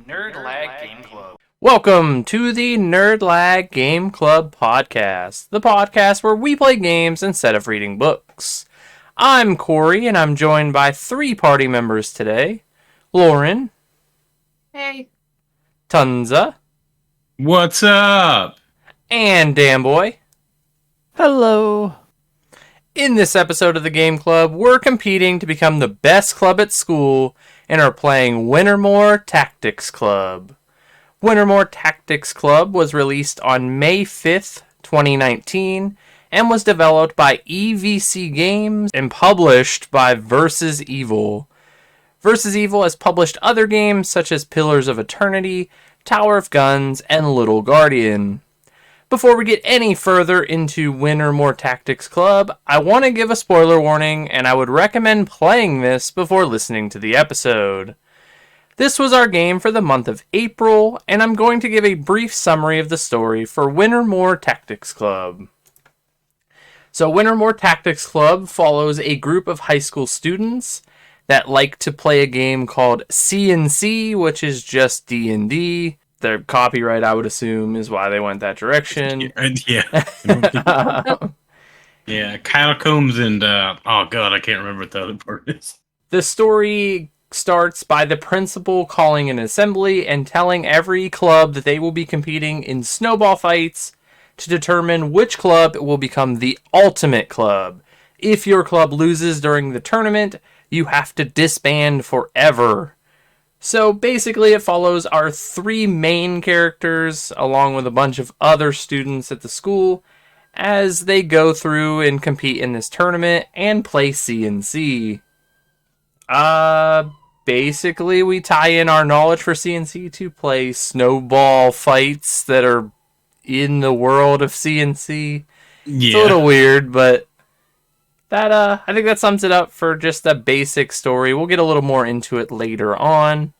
Nerd Lag Game Club. Welcome to the Nerd Lag Game Club podcast, the podcast where we play games instead of reading books. I'm Corey, and I'm joined by three party members today. Lauren. Hey. Tonsa. What's up? And Danboy. Hello. In this episode of the Game Club, we're competing to become the best club at school and are playing Wintermoor Tactics Club. Wintermoor Tactics Club was released on May 5th, 2019, and was developed by EVC Games and published by Versus Evil. Versus Evil has published other games such as Pillars of Eternity, Tower of Guns, and Little Guardian. Before we get any further into Wintermoor Tactics Club, I want to give a spoiler warning, and I would recommend playing this before listening to the episode. This was our game for the month of April, and I'm going to give a brief summary of the story for Wintermoor Tactics Club. So Wintermoor Tactics Club follows a group of high school students that like to play a game called C&C, which is just D&D. Their copyright, I would assume, is why they went that direction. Yeah, catacombs and, oh god, I can't remember what the other part is. The story starts by the principal calling an assembly and telling every club that they will be competing in snowball fights to determine which club will become the ultimate club. If your club loses during the tournament, you have to disband forever. So basically it follows our three main characters along with a bunch of other students at the school as they go through and compete in this tournament and play C&C. Basically we tie in our knowledge for C&C to play snowball fights that are in the world of C&C. Yeah. It's a little weird, but that I think that sums it up for just the basic story. We'll get a little more into it later on,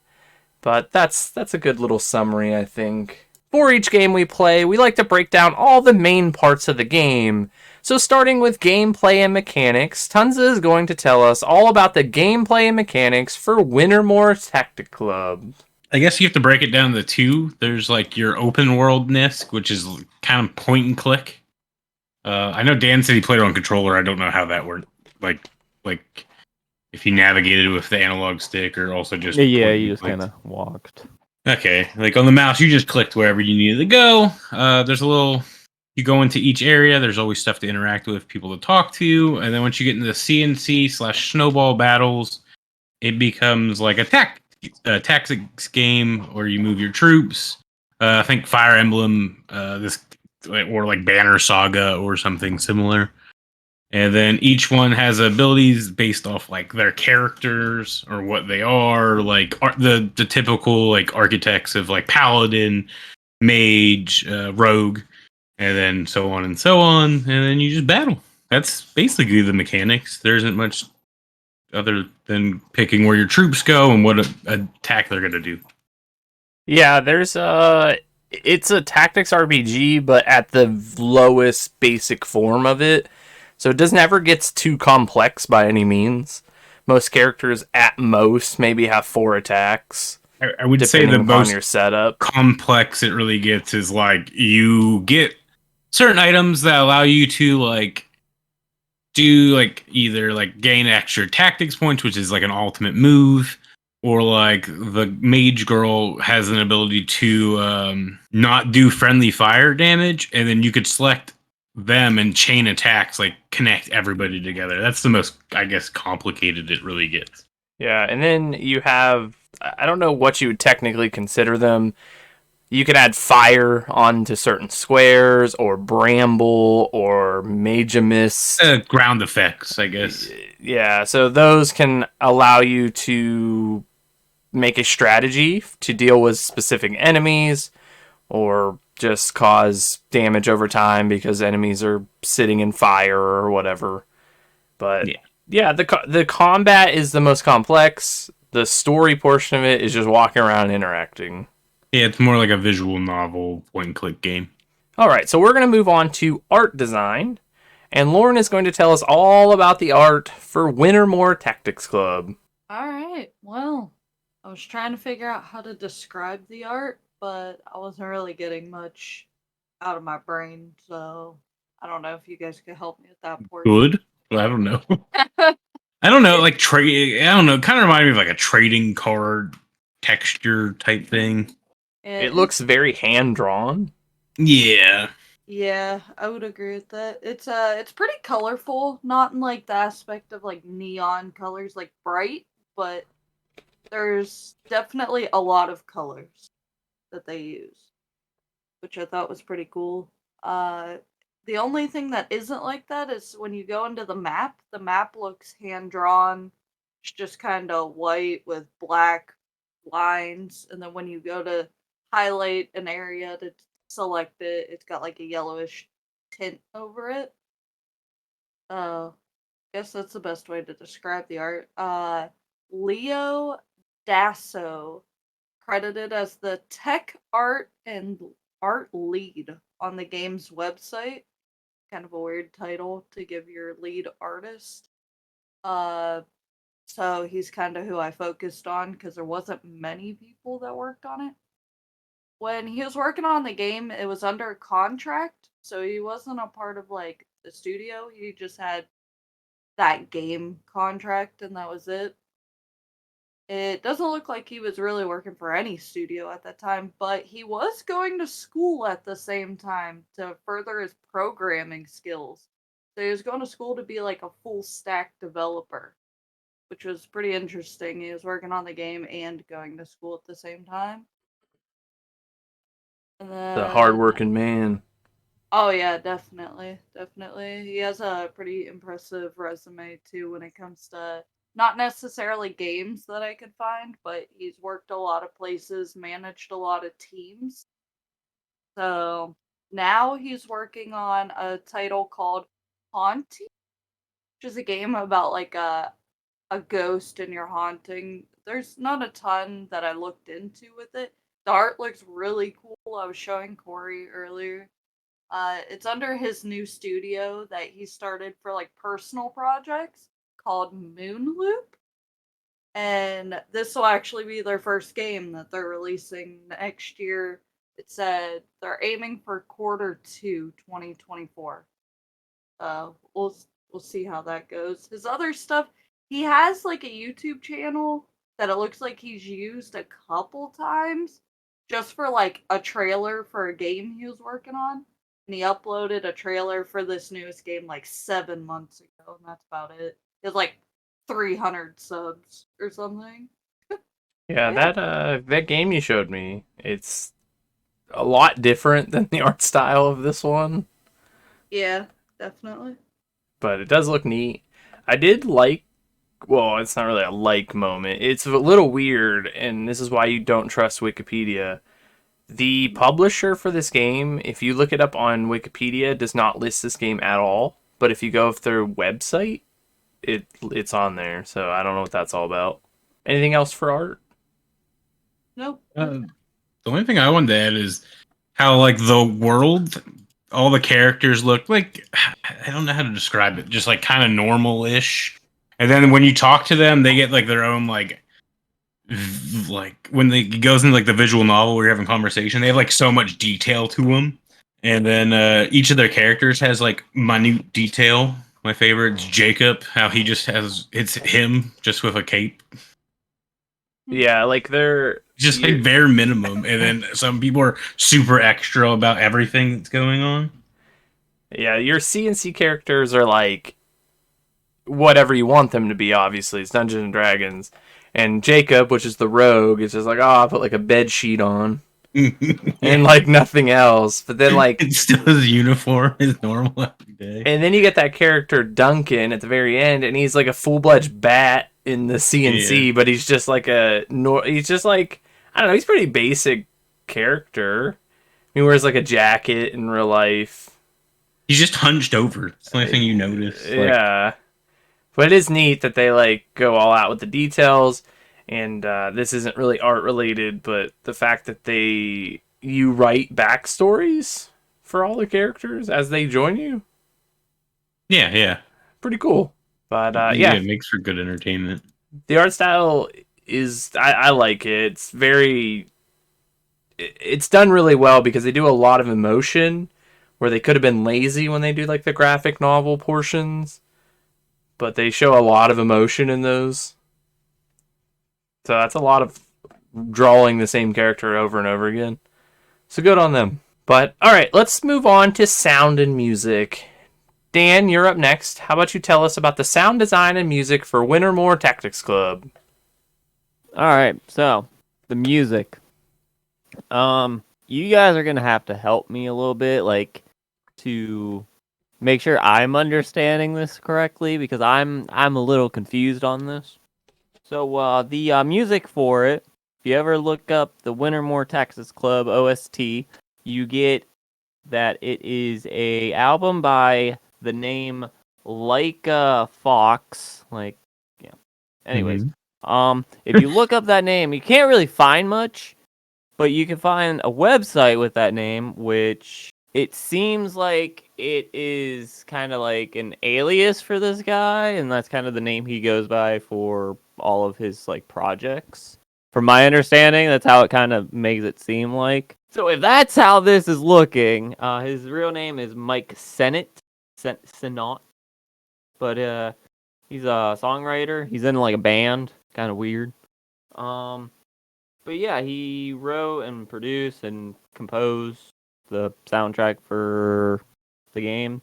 but that's a good little summary, I think. For each game we play, we like to break down all the main parts of the game. So starting with gameplay and mechanics, Tonsa is going to tell us all about the gameplay and mechanics for Wintermoor Tactics Club. I guess you have to break it down to two. There's like your open world-ness, which is kind of point and click. I know Dan said he played it on controller. I don't know how that worked. Like if you navigated with the analog stick or also just... Yeah, you just kind of walked. Okay, like on the mouse, you just clicked wherever you needed to go. There's a little... You go into each area, there's always stuff to interact with, people to talk to, and then once you get into the C&C/snowball battles, it becomes like a tactics game where you move your troops. I think Fire Emblem, or like Banner Saga or something similar. And then each one has abilities based off like their characters or what they are, like the typical like architects of like Paladin, Mage, Rogue, and then so on and so on. And then you just battle. That's basically the mechanics. There isn't much other than picking where your troops go and what attack they're going to do. Yeah, there's it's a tactics RPG, but at the lowest basic form of it. So it doesn't ever gets too complex by any means. Most characters at most maybe have 4 attacks. I would say the most your setup. complex it really gets is like you get certain items that allow you to like do like either like gain extra tactics points, which is like an ultimate move, or like the mage girl has an ability to not do friendly fire damage, and then you could select them and chain attacks, like connect everybody together. That's the most, I guess, complicated it really gets. Yeah, and then you have, I don't know what you would technically consider them. You could add fire onto certain squares, or bramble, or Magemus. Ground effects, I guess. Yeah, so those can allow you to make a strategy to deal with specific enemies, or just cause damage over time because enemies are sitting in fire or whatever. But yeah, the combat is the most complex. The story portion of it is just walking around and interacting. Yeah, it's more like a visual novel point-and-click game. All right, so we're going to move on to art design. And Lauren is going to tell us all about the art for Wintermoor Tactics Club. All right. Well, I was trying to figure out how to describe the art, but I wasn't really getting much out of my brain, so I don't know if you guys could help me with that portion. Good. Well, I don't know. I don't know. Like trade. I don't know. Kind of remind me of like a trading card texture type thing. It looks very hand drawn. Yeah. Yeah, I would agree with that. It's pretty colorful, not in like the aspect of like neon colors, like bright, but there's definitely a lot of colors that they use, which I thought was pretty cool. Uh, the only thing that isn't like that is when you go into the map looks hand drawn. It's just kind of white with black lines, and then when you go to highlight an area to select it, it's got like a yellowish tint over it. Guess that's the best way to describe the art. Leo Dasso, credited as the tech art and art lead on the game's website. Kind of a weird title to give your lead artist. So he's kind of who I focused on because there wasn't many people that worked on it. When he was working on the game, it was under contract, so he wasn't a part of like the studio. He just had that game contract, and that was it. It doesn't look like he was really working for any studio at that time, but he was going to school at the same time to further his programming skills. So he was going to school to be like a full stack developer, which was pretty interesting. He was working on the game and going to school at the same time. And The then, hardworking man. oh yeah, definitely, definitely. He has a pretty impressive resume too when it comes to not necessarily games that I could find, but he's worked a lot of places, managed a lot of teams. So now he's working on a title called Haunting, which is a game about like a ghost and you're haunting. There's not a ton that I looked into with it. The art looks really cool. I was showing Corey earlier. It's under his new studio that he started for like personal projects called Moonloop. And this will actually be their first game that they're releasing next year. It said they're aiming for Q2 2024. We'll see how that goes. His other stuff, he has like a YouTube channel that it looks like he's used a couple times just for like a trailer for a game he was working on. And he uploaded a trailer for this newest game like 7 months ago, and that's about it. It was like 300 subs or something. Yeah, Yeah. that game you showed me, it's a lot different than the art style of this one, Yeah, definitely. but it does look neat. I did like, well, it's not really a like moment. It's a little weird, and this is why you don't trust Wikipedia. The publisher for this game, if you look it up on Wikipedia, does not list this game at all. But if you go to their website, it's on there. So I don't know what that's all about. Anything else for art? Nope. The only thing I wanted to add is how like the world, all the characters look like, I don't know how to describe it, just like kind of normal-ish. And then when you talk to them, they get like their own like when they it goes into like the visual novel where you're having conversation, they have like so much detail to them. And then each of their characters has like minute detail. My favorite is Jacob, how he just has it's him just with a cape. Yeah, like they're Just like bare minimum. And then some people are super extra about everything that's going on. yeah, your CNC characters are like whatever you want them to be. Obviously, it's Dungeons and Dragons, and Jacob, which is the rogue, is just like, oh, I'll put like a bed sheet on and like nothing else. But then like it's still his uniform is normal every day. and then you get that character Duncan at the very end, and he's like a full-fledged bat in the CNC, but he's just like he's just like, I don't know, he's pretty basic character. He wears like a jacket in real life. He's just hunched over. It's the only thing you notice. Yeah. But it is neat that they like go all out with the details, and this isn't really art related, but the fact that you write backstories for all the characters as they join you, yeah, pretty cool. But yeah, it makes for good entertainment. the art style is I like it. It's done really well because they do a lot of emotion where they could have been lazy when they do like the graphic novel portions, but they show a lot of emotion in those. So that's a lot of drawing the same character over and over again. So good on them. But all right, let's move on to sound and music. Dan, you're up next. How about you tell us about the sound design and music for Wintermoor Tactics Club? All right, so the music. You guys are gonna have to help me a little bit, like, to make sure I'm understanding this correctly because I'm a little confused on this. So, the music for it, if you ever look up the Wintermoor Tactics Club OST, you get that it is a album by the name Leica Fox. Like, yeah. Anyways, if you look up that name, you can't really find much, but you can find a website with that name, which it seems like it is kind of like an alias for this guy, and that's kind of the name he goes by for all of his like projects. From my understanding, that's how it kind of makes it seem like. So if that's how this is looking, his real name is Mike Sennett, Sennott, but he's a songwriter. He's in like a band, kind of weird. But yeah, he wrote and produced and composed the soundtrack for the game.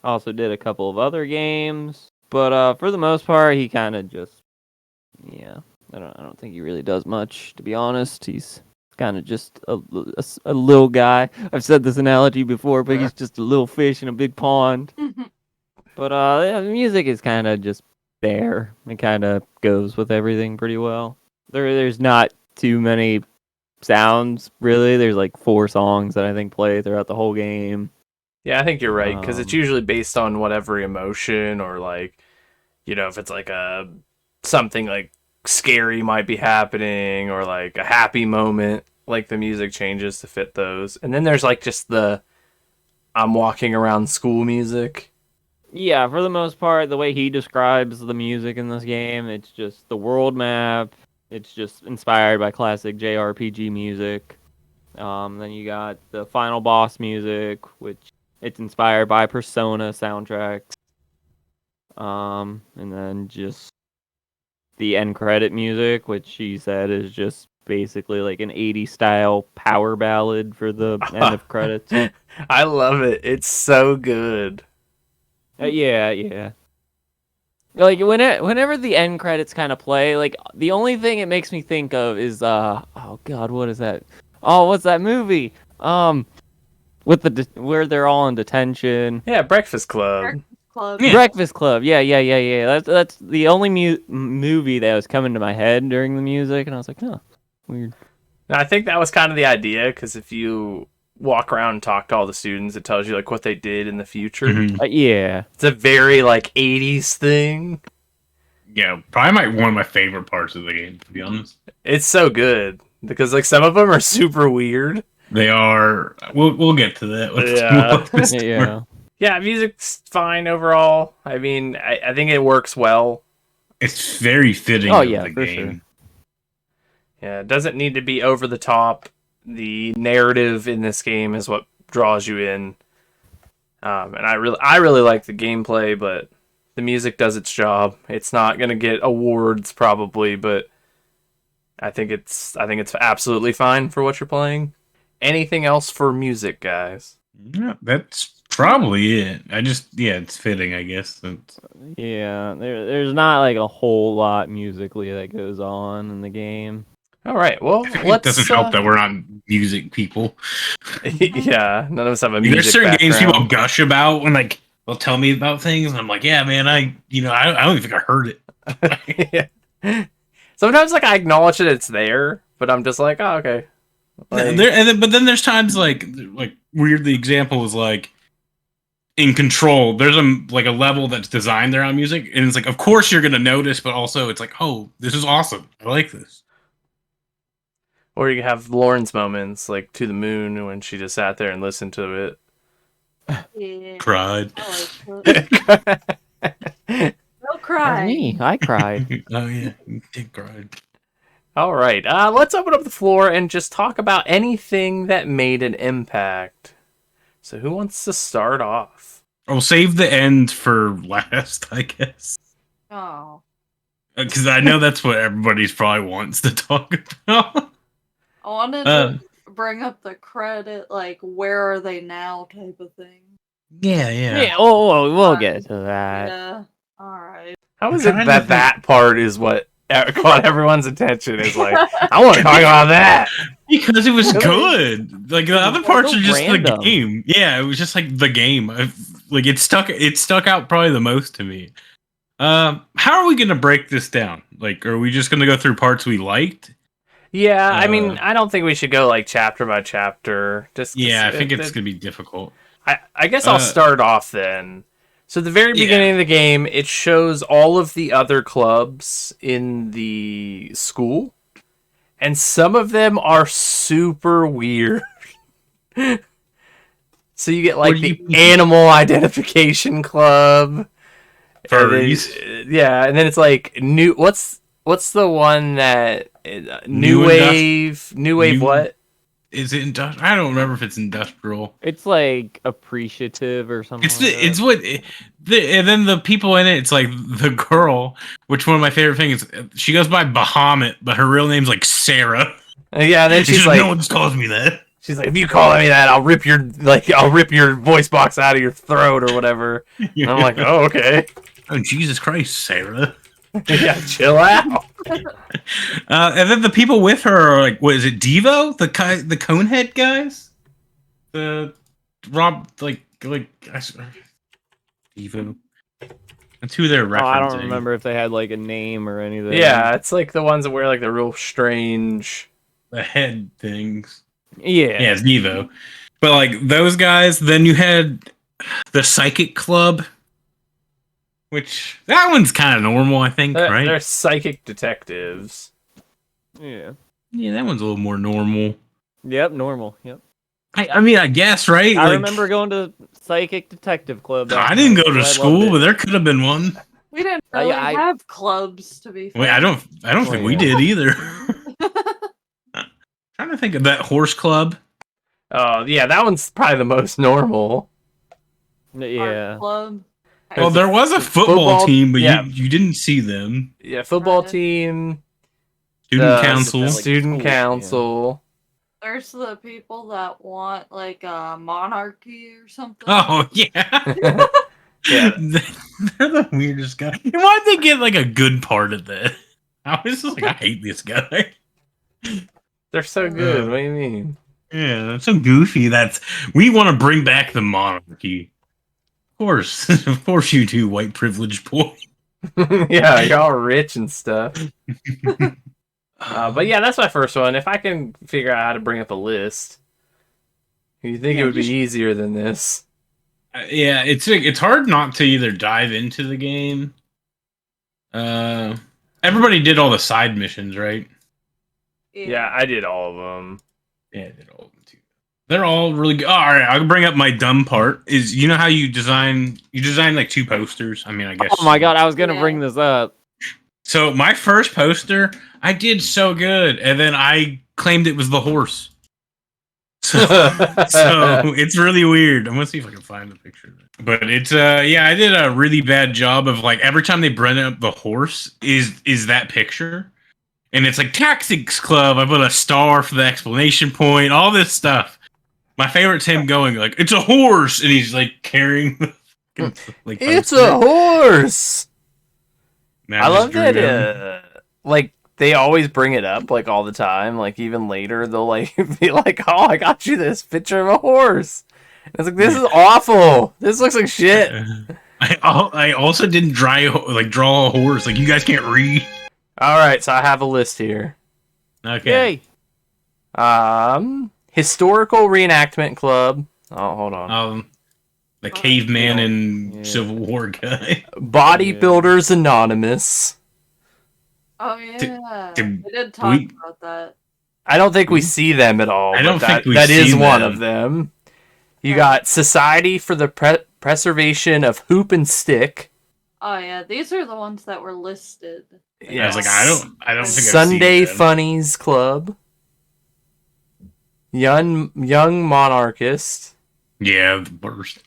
Also did a couple of other games, but for the most part, he kind of just, yeah, I don't think he really does much, to be honest. He's kind of just a little guy. I've said this analogy before, but he's just a little fish in a big pond. But yeah, the music is kind of just there. It kind of goes with everything pretty well. There's not too many sounds, really. There's like 4 songs that I think play throughout the whole game. Yeah, I think you're right, because it's Um, usually based on whatever emotion or like, if it's like something like scary might be happening or like a happy moment, like the music changes to fit those. And then there's like just the I'm walking around school music. Yeah, for the most part, the way he describes the music in this game, it's just the world map. It's just inspired by classic JRPG music. Then you got the final boss music, which it's inspired by Persona soundtracks. And then just the end credit music, which she said is just basically like an 80s style power ballad for the end of credits. I love it. It's so good. Yeah. Like whenever the end credits kind of play, like the only thing it makes me think of is oh god, what is that? Oh, what's that movie? With the where they're all in detention. Yeah, Breakfast Club. Breakfast Club. Yeah. Breakfast Club. Yeah. That's the only movie that was coming to my head during the music, and I was like, oh, weird. Now, I think that was kind of the idea, because if you walk around and talk to all the students, it tells you like what they did in the future. Mhm. Yeah. It's a very like 80s thing. Yeah, probably one of my favorite parts of the game, to be honest. It's so good because like some of them are super weird. They are. We'll get to that. Yeah. Yeah, music's fine overall. I mean, I think it works well. It's very fitting. Oh, of yeah, the for game. sure. Yeah, it doesn't need to be over the top. The narrative in this game is what draws you in. And I really like the gameplay, but the music does its job. It's not gonna get awards probably, but I think it's absolutely fine for what you're playing. Anything else for music, guys? Yeah, that's probably it. It's fitting, I guess. Yeah, there's not like a whole lot musically that goes on in the game. All right, well, It doesn't help that we're not music people. Yeah, none of us have a music There's certain games background. people gush about when like they'll tell me about things, and I'm like, yeah, man, I don't even think I heard it. Yeah. Sometimes like I acknowledge that it's there, but I'm just like, oh, okay. Like, But then there's times like weird. The example is like in Control. There's a level that's designed around music, and it's like, of course you're gonna notice, but also it's like, oh, this is awesome. I like this. or you have Lauren's moments, like To the Moon, when she just sat there and listened to it. Yeah. Cried. I like it. No cry. Me, I cried. Oh yeah, you did cried. All right, let's open up the floor and just talk about anything that made an impact. So who wants to start off? I'll save the end for last, I guess. Oh. Because I know that's what everybody's probably wants to talk about. I wanted to bring up the credit, like, where are they now type of thing. Yeah. Yeah, we'll get to that. Yeah. Alright. How is I'm it trying that to that part is what caught everyone's attention? Is like, I want to talk about that. Because it was Really? good. Like the other was parts so are just random. the game. Yeah, it was just like the game. Like it stuck out probably the most to me. How are we gonna break this down? Like, are we just gonna go through parts we liked? Yeah, I mean, I don't think we should go like chapter by chapter. Just 'cause Yeah, I think it's gonna be difficult. I guess I'll start off then. So at the very Yeah. beginning of the game, it shows all of the other clubs in the school, and some of them are super weird. So you get like What do the you- animal identification club. Furries. And then it's like new. What's the one that New New wave? What? Is it industrial? I don't remember if it's industrial. It's like appreciative or something. And then the people in it. It's like the girl, which one of my favorite things. She goes by Bahamut, but her real name's like Sarah. Yeah, and then she's She's like, no one just calls me that. she's like, if you call me that, I'll rip your voice box out of your throat or whatever. And I'm like, oh, okay. Oh Jesus Christ, Sarah. Yeah, chill out. And then the people with her are like, what is it, Devo? The Conehead guys? The Rob, Devo. That's who they're referencing. I don't remember if they had like a name or anything. Yeah, it's like the ones that wear like the real strange. The head things. Yeah. Yeah, it's Devo. But like those guys, then you had the Psychic Club, which that one's kind of normal, I think, right? They're psychic detectives. Yeah. Yeah, that one's a little more normal. Yep, normal. Yep. I mean, I guess, right? I Like, remember going to Psychic Detective Club. back I in didn't high go to I school, loved but it. there could have been one. We didn't really I- have clubs, to be fair. Wait, I don't think we yeah. did either. Trying to think of that horse club. Oh, yeah, that one's probably the most normal. Art Yeah. club. Well, there was a football football- team, but yeah. you didn't see them. Yeah, football Right. team, Student the council. like, student school, yeah. council. There's the people that want like a monarchy or something. Oh yeah. Yeah. They're the weirdest guy. Why'd they get like a good part of that? I was just like, I hate this guy. They're so good. What do you mean? Yeah, that's so goofy. We want to bring back the monarchy. Of course you do, white privileged boy. Yeah, y'all rich and stuff. But yeah, that's my first one. If I can figure out how to bring up a list, you think it would be easier than this? Yeah, it's hard not to either dive into the game. Everybody did all the side missions, right? Yeah, I did all of them. Yeah, I did all of them too. They're all really good. Oh, all right, I'll bring up my dumb part. Is you know how you design like two posters? I mean, I guess. Oh my god, I was gonna Yeah. bring this up. So my first poster, I did so good, and then I claimed it was the horse. So it's really weird. I'm gonna see if I can find the picture. But it's yeah, I did a really bad job of like every time they bring up the horse is that picture. And it's like Tactics Club. I put a star for the explanation point, all this stuff. My favorite's him going like, it's a horse, and he's like carrying the like It's poster. a horse. Man, I just love drew that. him. Like they always bring it up, like all the time. Like even later, they'll like be like, "Oh, I got you this picture of a horse." And it's like, this is awful. This looks like shit. I also didn't draw a horse. Like you guys can't read. All right, so I have a list here. Okay. Yay! Historical Reenactment Club. Oh, hold on. The caveman and Yeah. Civil War guy. Bodybuilders Anonymous. Oh yeah, did we did talk about that. I don't think we see them at all. I don't but think we've that is seen one them. of them. You got Society for the Preservation of Hoop and Stick. Oh yeah, these are the ones that were listed. I was like, I don't think I've Sunday seen them. Funnies Club, Young Monarchist, Yeah, the worst.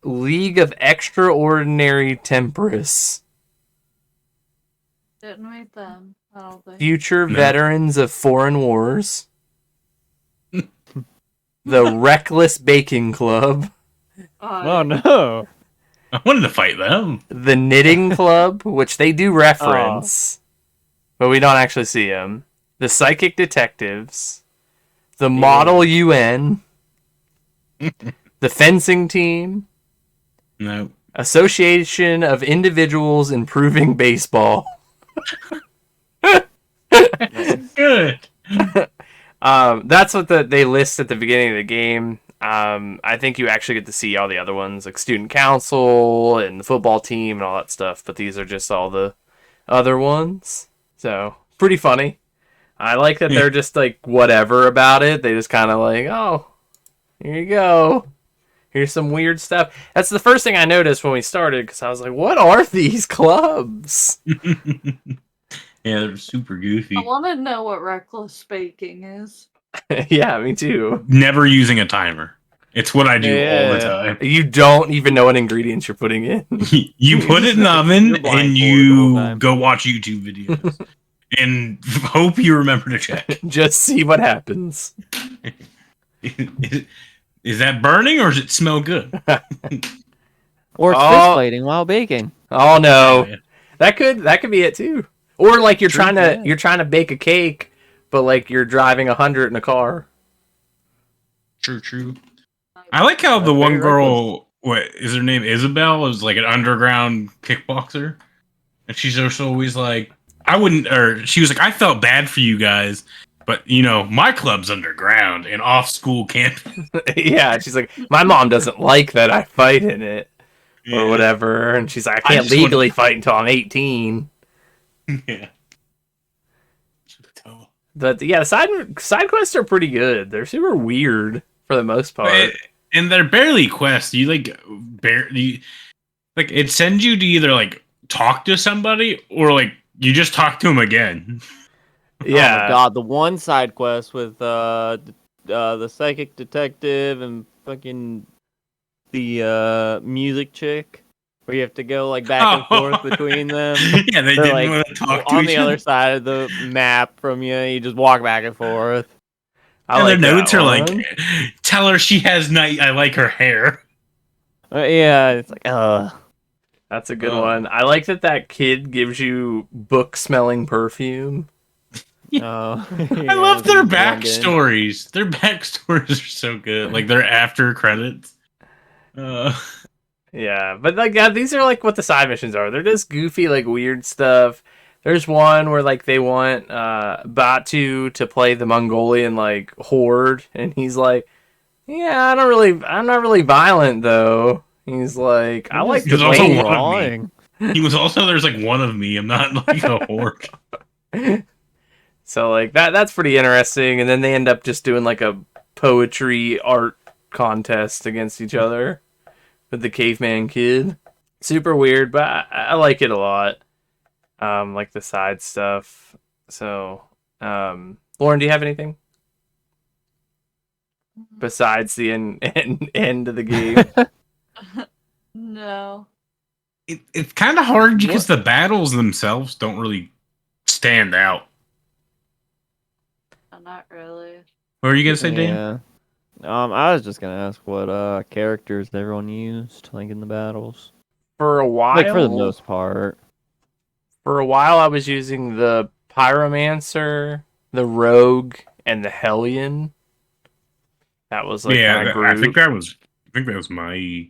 League of Extraordinary Temperance, Didn't meet them. I don't think. Future No. Veterans of Foreign Wars, the Reckless Baking Club, Oh no. I wanted to fight them. the Knitting Club, which they do reference, but we don't actually see them, the Psychic Detectives, the Model UN, the Fencing Team, No. Association of Individuals Improving Baseball. Good. That's what they list at the beginning of the game. I think you actually get to see all the other ones, like Student Council and the football team and all that stuff, but these are just all the other ones. So, pretty funny. I like that they're just like whatever about it. They just kind of like, oh, here you go. Here's some weird stuff. That's the first thing I noticed when we started, because I was like, what are these clubs? Yeah, they're super goofy. I want to know what reckless baking is. Yeah, me too. Never using a timer. It's what I do all the Yeah. time. You don't even know what ingredients you're putting in. You put it in the You're oven blindfolded and the whole you time. go watch YouTube videos and hope you remember to check. Just see what happens. Is that burning or does it smell good? Or it's Oh. fist fighting while baking. Oh no, Yeah. that could be it too. Or like you're True, you're trying to bake a cake, but like you're driving 100 in a car. True. I like how That's the one very girl, what is her name? Isabel, is like an underground kickboxer, and she's also always like, she was like, I felt bad for you guys, but you know, my club's underground and off school campus. Yeah, she's like, my mom doesn't like that I fight in it or whatever, and she's like, I I can't just want- legally fight until I'm 18. Yeah. But yeah, the side quests are pretty good. They're super weird for the most part. And they're barely quests. You like barely like it sends you to either like talk to somebody or like you just talk to them again. Oh Yeah, my god, the one side quest with the psychic detective and fucking the music chick where you have to go like back and forth between them. Yeah, they They're, didn't like, want to talk to on each the other. other side of the map from you. You just walk back and forth. I And like their that notes are like, one. tell her she has night. I like her hair. Yeah, it's like, That's a good Oh. one. I like that kid gives you book smelling perfume. oh. I love their backstories. Their backstories are so good. Like their after credits. Yeah, but like yeah, these are like what the side missions are. They're just goofy, like weird stuff. There's one where like they want Batu to play the Mongolian like horde, and he's like, "Yeah, I'm not really violent though." He's like, "I like There's to also paint." one of me. He was also there's like one of me. I'm not like a horde. So like that's pretty interesting. And then they end up just doing like a poetry art contest against each other with the caveman kid. Super weird, but I like it a lot. Like the side stuff. So, Lauren, do you have anything besides the end of the game? No. It's kind of hard because the battles themselves don't really stand out. Not really. What were you gonna say, Dan? Yeah. I was just gonna ask what characters everyone used, like in the battles. For a while, Like for the most part. For a while, I was using the Pyromancer, the Rogue, and the Hellion. That was like my group. I think that was my.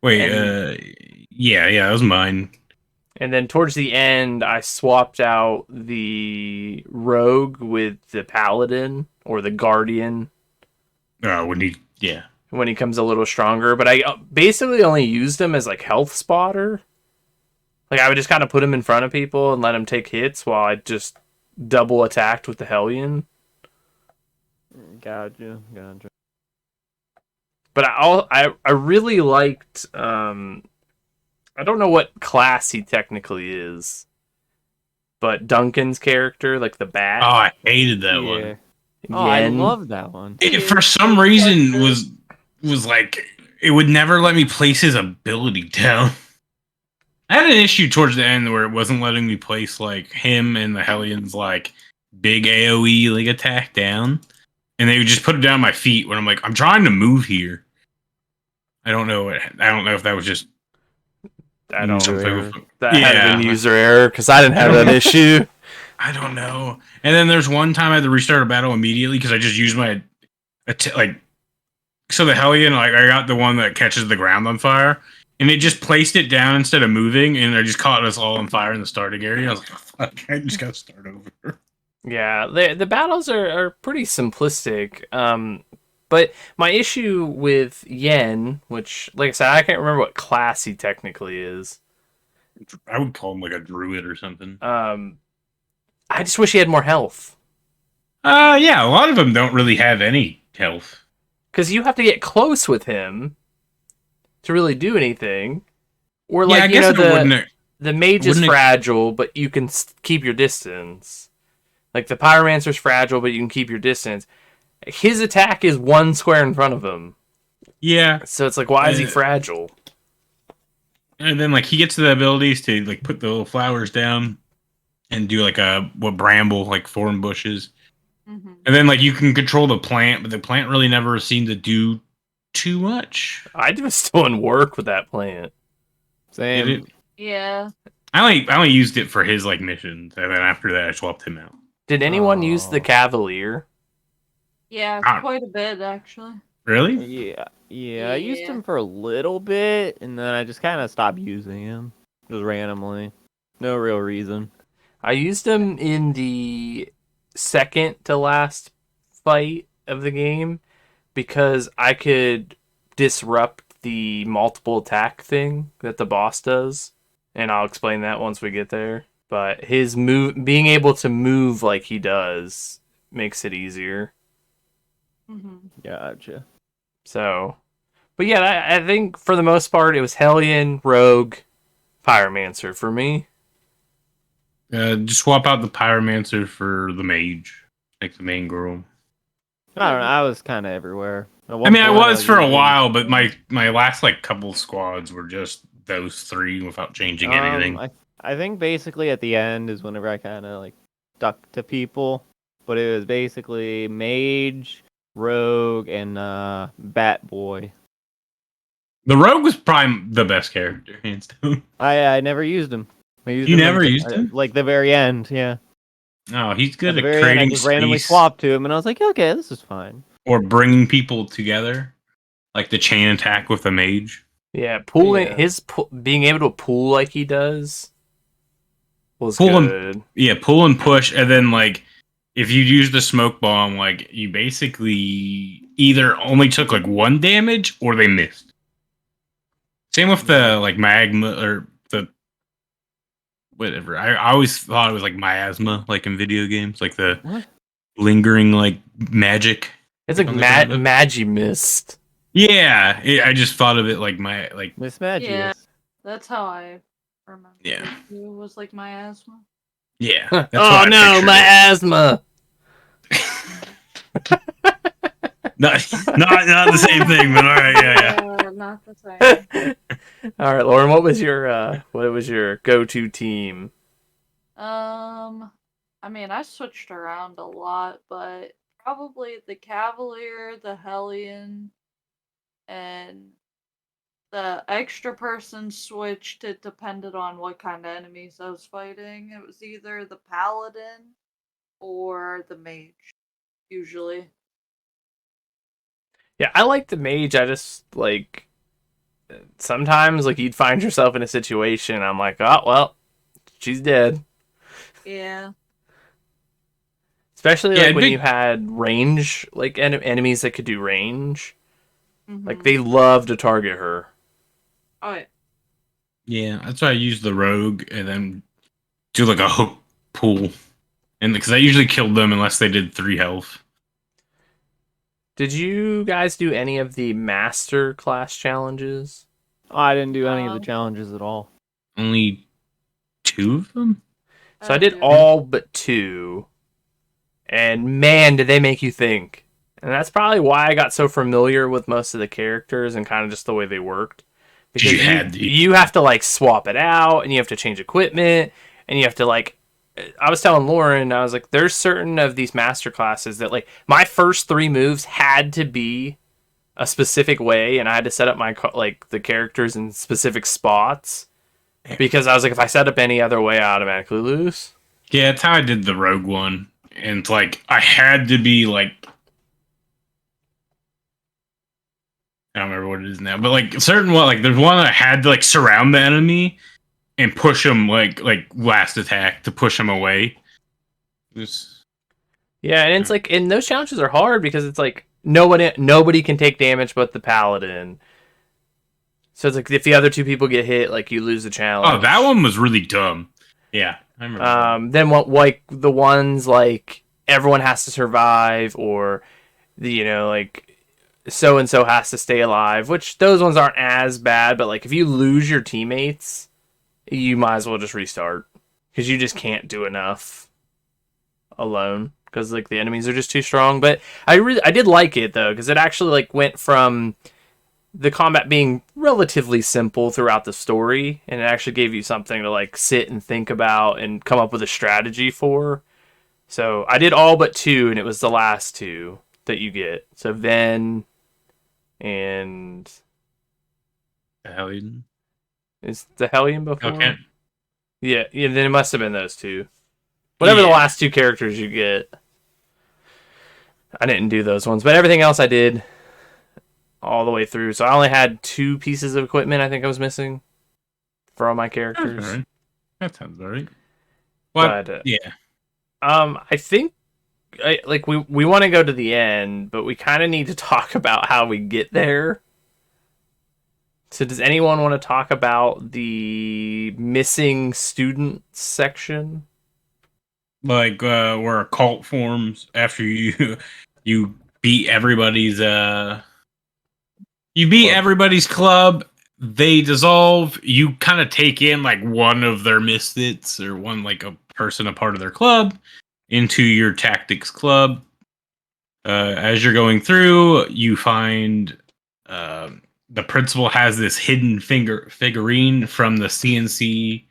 Wait, yeah, that was mine. And then towards the end, I swapped out the Rogue with the Paladin or the Guardian When when he comes a little stronger. But I basically only used him as like health spotter. Like I would just kind of put him in front of people and let him take hits while I just double attacked with the Hellion. Gotcha. But I really liked I don't know what class he technically is, but Duncan's character, like the Oh, bat, I hated that Yeah. one. Oh, I Yen. love that one. It, for some reason, was like it would never let me place his ability down. I had an issue towards the end where it wasn't letting me place like him and the Hellions like big AOE like attack down, and they would just put it down my feet when I'm like, I'm trying to move here. I don't know. I don't know if that was just I don't. something. error. That had been user error because I didn't have that issue. I don't know. And then there's one time I had to restart a battle immediately because I just used my like. So the Hellion, like I got the one that catches the ground on fire, and it just placed it down instead of moving, and I just caught us all on fire in the starting area. I was like, oh, fuck, I just got to start over. Yeah, the battles are pretty simplistic. But my issue with Yen, which, like I said, I can't remember what class he technically is. I would call him like a druid or something. I just wish he had more health. Yeah, a lot of them don't really have any health. Because you have to get close with him to really do anything. Or like, yeah, I guess the mage is fragile, but you can keep your distance. Like the pyromancer's fragile, but you can keep your distance. His attack is one square in front of him. Yeah. So it's like, why is he fragile? And then like he gets the abilities to like put the little flowers down and do like bramble, like thorn bushes. Mm-hmm. And then like you can control the plant, but the plant really never seemed to do too much. I was still in work with that plant. Same. Yeah. I only used it for his like missions, and then after that I swapped him out. Did anyone use the Cavalier? Yeah, quite a bit actually. Really? Yeah. I used him for a little bit, and then I just kind of stopped using him, just randomly, no real reason. I used him in the second to last fight of the game because I could disrupt the multiple attack thing that the boss does, and I'll explain that once we get there. But his being able to move like he does makes it easier. Mm-hmm. Gotcha. So, but yeah, I think for the most part it was Hellion, Rogue, Pyromancer for me. Just swap out the pyromancer for the mage, like the main girl. I don't know. I was kind of everywhere. I mean, I was for a while, but my last like couple squads were just those three without changing anything. I think basically at the end is whenever I kind of like stuck to people, but it was basically mage, rogue, and bat boy. The rogue was probably the best character, hands down. I never used him. You never used him? Like the very end, yeah. Oh, he's good At the at very end, I creating just randomly space swapped to him, and I was like, okay, this is fine. or bringing people together, like the chain attack with the mage. Yeah, pooling being able to pool like he does was Pull good. Pull and push, and then like if you use the smoke bomb, like you basically either only took like one damage or they missed. Same with the like magma or the whatever. I always thought it was like miasma, like in video games, like the lingering like magic. It's like Magimist. Yeah, I just thought of it like Miss Magius. Yeah, that's how I remember. Yeah. It was like miasma. Yeah. Oh no, my asthma. not the same thing, but all right, yeah. Not the same. All right, Lauren, what was your go-to team? I mean, I switched around a lot, but probably the Cavalier, the Hellion, and the extra person switched. It depended on what kind of enemies I was fighting. It was either the Paladin or the Mage, usually. Yeah, I like the mage. I just like sometimes like you'd find yourself in a situation. I'm like, oh well, she's dead. Yeah. Especially like when you had range, like enemies that could do range. Mm-hmm. Like they love to target her. Oh yeah. Yeah, that's why I use the rogue and then do like a hook pull, and because I usually killed them unless they did 3 health. Did you guys do any of the master class challenges? Oh, I didn't do any of the challenges at all. Only 2 of them. So I did Okay. all but 2. And man, did they make you think. And that's probably why I got so familiar with most of the characters and kind of just the way they worked. Because You had to. you have to like swap it out and you have to change equipment and you have to like I was telling Lauren, I was like, there's certain of these master classes that like my first 3 moves had to be a specific way, and I had to set up my like the characters in specific spots because I was like, if I set up any other way, I automatically lose. Yeah, that's how I did the rogue one. And like I had to be like I don't remember what it is now, but like certain one like there's one that I had to like surround the enemy and push them like last attack to push them away. Yeah, and it's like, and those challenges are hard because it's like nobody can take damage but the paladin. So it's like if the other 2 people get hit, like you lose the challenge. Oh, that one was really dumb. Yeah, I remember. Then what? Like the ones like everyone has to survive, or like so and so has to stay alive. Which those ones aren't as bad, but like if you lose your teammates, you might as well just restart because you just can't do enough alone because like the enemies are just too strong. But I did like it though because it actually like went from the combat being relatively simple throughout the story, and it actually gave you something to like sit and think about and come up with a strategy for. So I did all but 2, and it was the last 2 that you get. So Ven and The Hellion. is the Hellion before? Okay. Yeah, then it must have been those 2. Whatever the last 2 characters you get. I didn't do those ones, but everything else I did all the way through. So I only had 2 pieces of equipment I think I was missing for all my characters. That's all right. That sounds all right. What? But, Yeah. I think we want to go to the end, but we kind of need to talk about how we get there. So does anyone want to talk about the missing students section? Like where a cult forms after you beat everybody's everybody's club. They dissolve. You kind of take in like one of their misfits or one like a person a part of their club into your tactics club. As you're going through, you find the principal has this hidden figurine from the CNC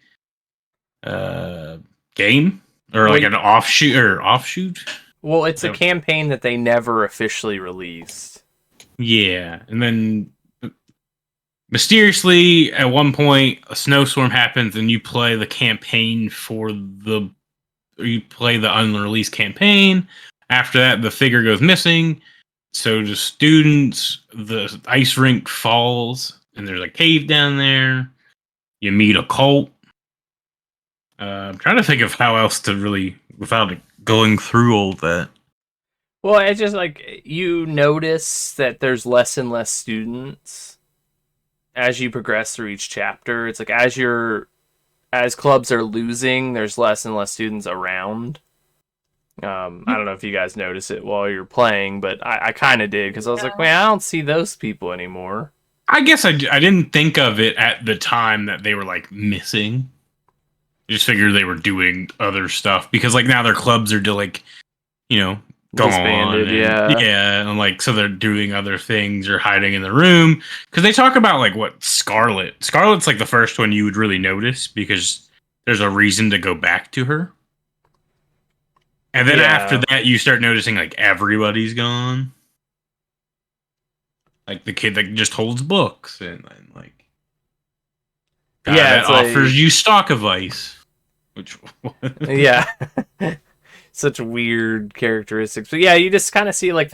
game, or like an offshoot. Well, it's a campaign that they never officially released. Yeah, and then mysteriously, at one point, a snowstorm happens, and you play the campaign you play the unreleased campaign. After that, the figure goes missing. So the students, the ice rink falls, and there's a cave down there. You meet a cult. I'm trying to think of how else to really, without going through all that. Well, it's just like you notice that there's less and less students as you progress through each chapter. It's like as clubs are losing, there's less and less students around. I don't know if you guys notice it while you're playing, but I kind of did because I was like, man, I don't see those people anymore. I guess I didn't think of it at the time that they were like missing. I just figured they were doing other stuff because like now their clubs are like, gone. Disbanded, Yeah, and like so they're doing other things or hiding in the room because they talk about like what Scarlet's like the first one you would really notice because there's a reason to go back to her. And then after that, you start noticing like everybody's gone. Like the kid that just holds books and like that offers you stock advice. Which yeah, such weird characteristics. But yeah, you just kind of see like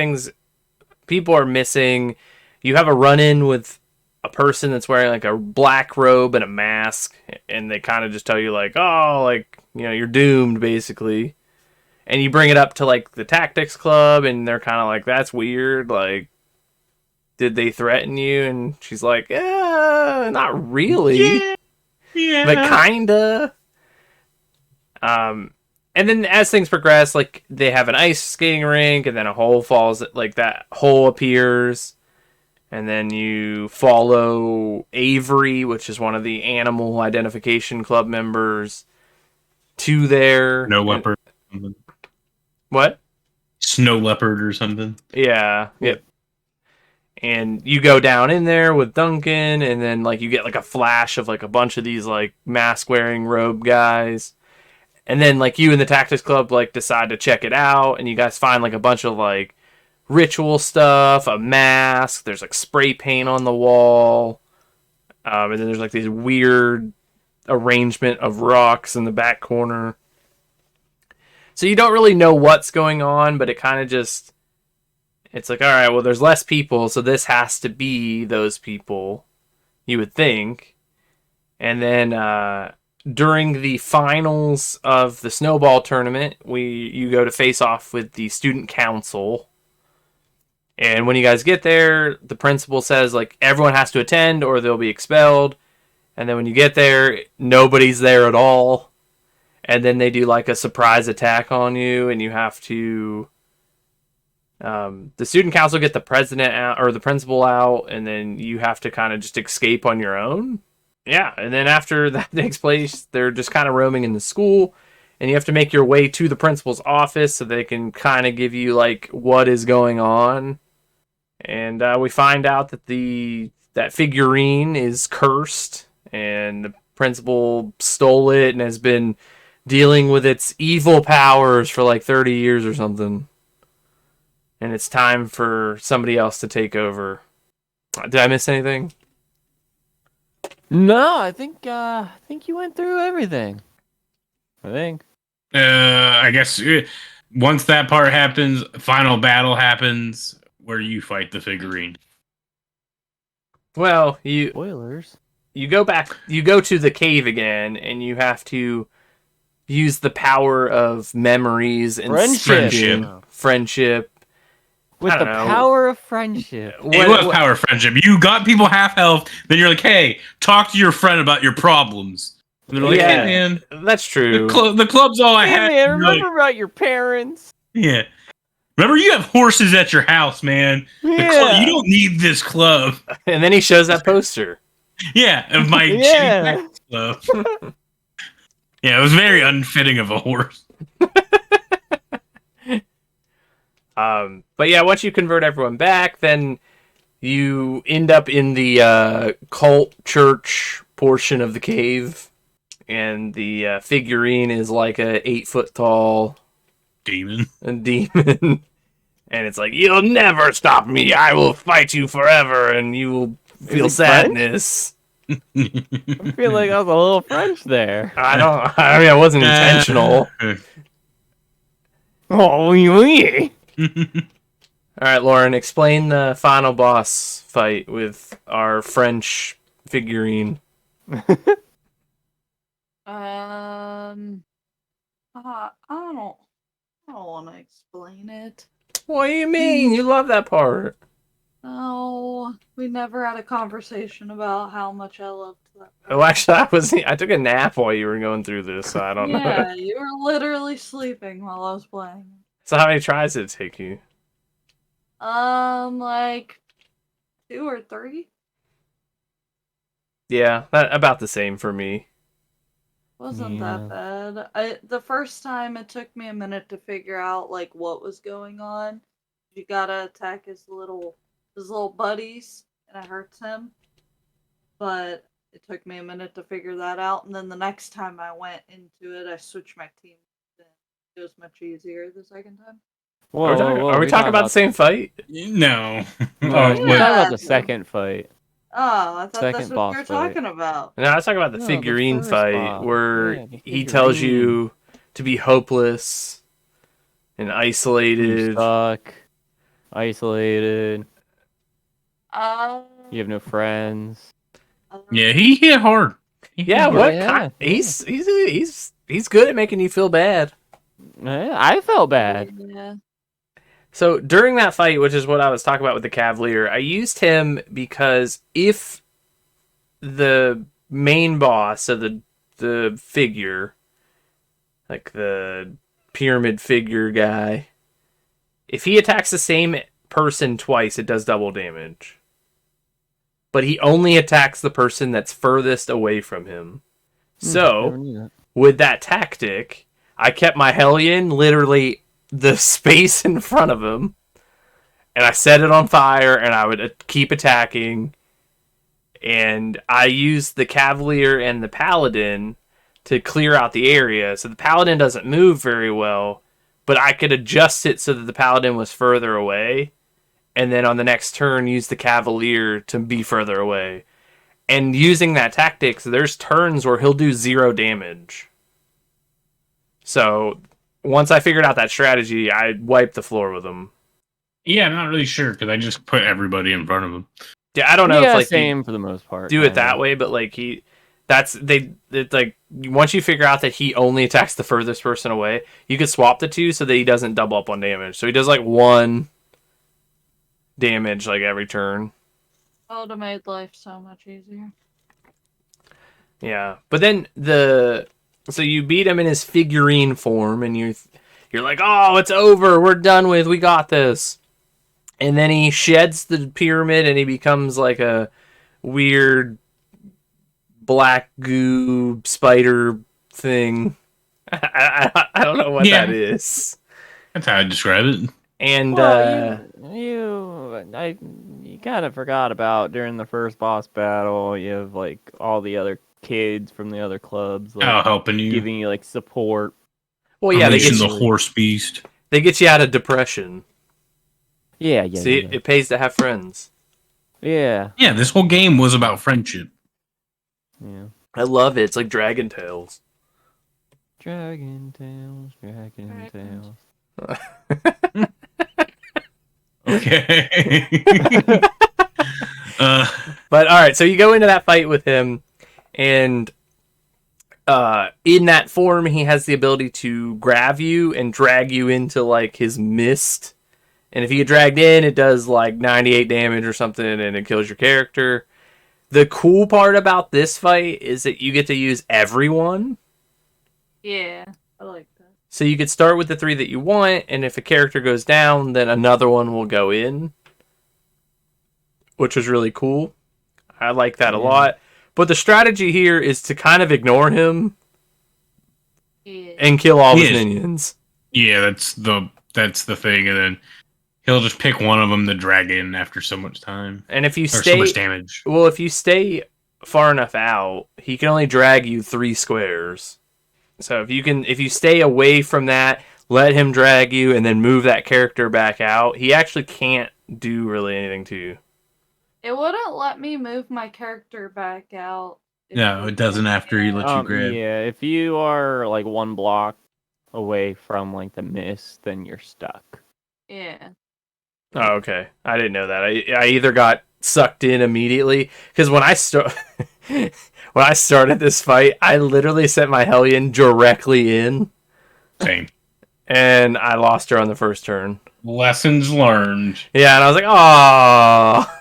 people are missing. You have a run-in with a person that's wearing like a black robe and a mask, and they kind of just tell you like, oh, like you're doomed basically. And you bring it up to like the tactics club, and they're kind of like, "That's weird. Like, did they threaten you?" And she's like, not really. Yeah, but kinda." And then as things progress, like they have an ice skating rink, and then a hole falls. Like that hole appears, and then you follow Avery, which is one of the animal identification club members, to there. No leopard. What? Snow leopard or something. Yeah. Yep. And you go down in there with Duncan, and then like you get like a flash of like a bunch of these like mask wearing robe guys. And then like you and the Tactics Club like decide to check it out, and you guys find like a bunch of like ritual stuff, a mask, there's like spray paint on the wall. And then there's like this weird arrangement of rocks in the back corner. So you don't really know what's going on, but it kind of just... It's like, all right, well, there's less people, so this has to be those people, you would think. And then during the finals of the snowball tournament, you go to face off with the student council. And when you guys get there, the principal says, like, everyone has to attend or they'll be expelled. And then when you get there, nobody's there at all. And then they do, like, a surprise attack on you, and you have to... the student council get the president out, or the principal out, and then you have to kind of just escape on your own. Yeah, and then after that takes place, they're just kind of roaming in the school, and you have to make your way to the principal's office so they can kind of give you, like, what is going on. And we find out that that figurine is cursed, and the principal stole it and has been dealing with its evil powers for like 30 years or something. And it's time for somebody else to take over. Did I miss anything? No, I think you went through everything. I think. I guess once that part happens, final battle happens where you fight the figurine. Well, Spoilers. you go to the cave again, and you have to use the power of memories and friendship. With the power of friendship. It was power of friendship. You got people half health, then you're like, hey, talk to your friend about your problems. And they're like, hey, man. That's true. The club's all I had. Man, remember about your parents. Yeah. Remember, you have horses at your house, man. Yeah. You don't need this club. And then he shows that poster. Yeah, of my shitty club. Yeah, it was very unfitting of a horse. But yeah, once you convert everyone back, then you end up in the cult church portion of the cave, and the figurine is like a 8-foot tall demon. And it's like, you'll never stop me. I will fight you forever, and you will feel sadness. I feel like I was a little French there. I mean, it wasn't intentional. Oh, oui. All right, Lauren, explain the final boss fight with our French figurine. I don't want to explain it. What do you mean? You love that part. No, we never had a conversation about how much I loved that part. Oh, actually, I took a nap while you were going through this, so I don't know. Yeah, you were literally sleeping while I was playing. So how many tries did it take you? Like 2 or 3. Yeah, about the same for me. Wasn't that bad. The first time it took me a minute to figure out like what was going on. You gotta attack his little buddies, and it hurts him. But it took me a minute to figure that out, and then the next time I went into it, I switched my team. It was much easier the second time. Whoa, are we talking about the same fight? No. We're talking about the second fight. Oh, I thought that's Second what you were boss fight. talking about. No, I was talking about the No, figurine the first fight boss. where Yeah, the he tells figurine. you to be hopeless and You isolated. suck. Isolated. You You have no friends. Yeah, he hit hard. Yeah, Yeah, what? yeah. He's good at making you feel bad. Yeah, I felt bad. Yeah. So during that fight, which is what I was talking about with the Cavalier, I used him because if the main boss of the figure, like the pyramid figure guy, if he attacks the same person twice, it does double damage. But he only attacks the person that's furthest away from him. Never So knew that. with that tactic, I kept my Hellion literally the space in front of him, and I set it on fire, and I would keep attacking. And I used the Cavalier and the Paladin to clear out the area, so the Paladin doesn't move very well, but I could adjust it so that the Paladin was further away, and then on the next turn use the Cavalier to be further away. And using that tactic, there's turns where he'll do 0 damage. So once I figured out that strategy, I wiped the floor with him. Yeah, I'm not really sure because I just put everybody in front of him. Yeah, I don't know Yeah, if like same for the most part. do it that way, but like it's like once you figure out that he only attacks the furthest person away, you could swap the two so that he doesn't double up on damage. So he does like 1 damage like every turn. That would have made life so much easier. Yeah, but then so you beat him in his figurine form, and you're like, oh, it's over, we're done with, we got this. And then he sheds the pyramid, and he becomes like a weird black goo spider thing. I don't know what that is. That's how I describe it. And Well, you kind of forgot about during the first boss battle. You have like all the other kids from the other clubs, like, helping you, giving you like support. well, yeah, they unleashing get the you, horse beast. they get you out of depression. Yeah. See, it pays to have friends. Yeah. Yeah, this whole game was about friendship. Yeah. I love it. It's like Dragon Tales. Dragon Tales. Okay. But all right, so you go into that fight with him, and in that form, he has the ability to grab you and drag you into like his mist. And if you get dragged in, it does like 98 damage or something, and it kills your character. The cool part about this fight is that you get to use everyone. Yeah, I like that. So you could start with the 3 that you want, and if a character goes down, then another one will go in, which was really cool. I like that a lot. But the strategy here is to kind of ignore him Yeah. and kill all his minions. Yeah, that's the thing, and then he'll just pick one of them to drag in after so much time. And if you so stay, much damage. well, if you stay far enough out, he can only drag you 3 squares. So if you stay away from that, let him drag you, and then move that character back out, he actually can't do really anything to you. It wouldn't let me move my character back out. No, it doesn't after he lets you grab. Yeah, if you are like 1 block away from like the mist, then you're stuck. Yeah. Oh, okay. I didn't know that. I either got sucked in immediately, because when I started this fight, I literally sent my Hellion directly in, Same. and I lost her on the first turn. Lessons learned. Yeah, and I was like, oh.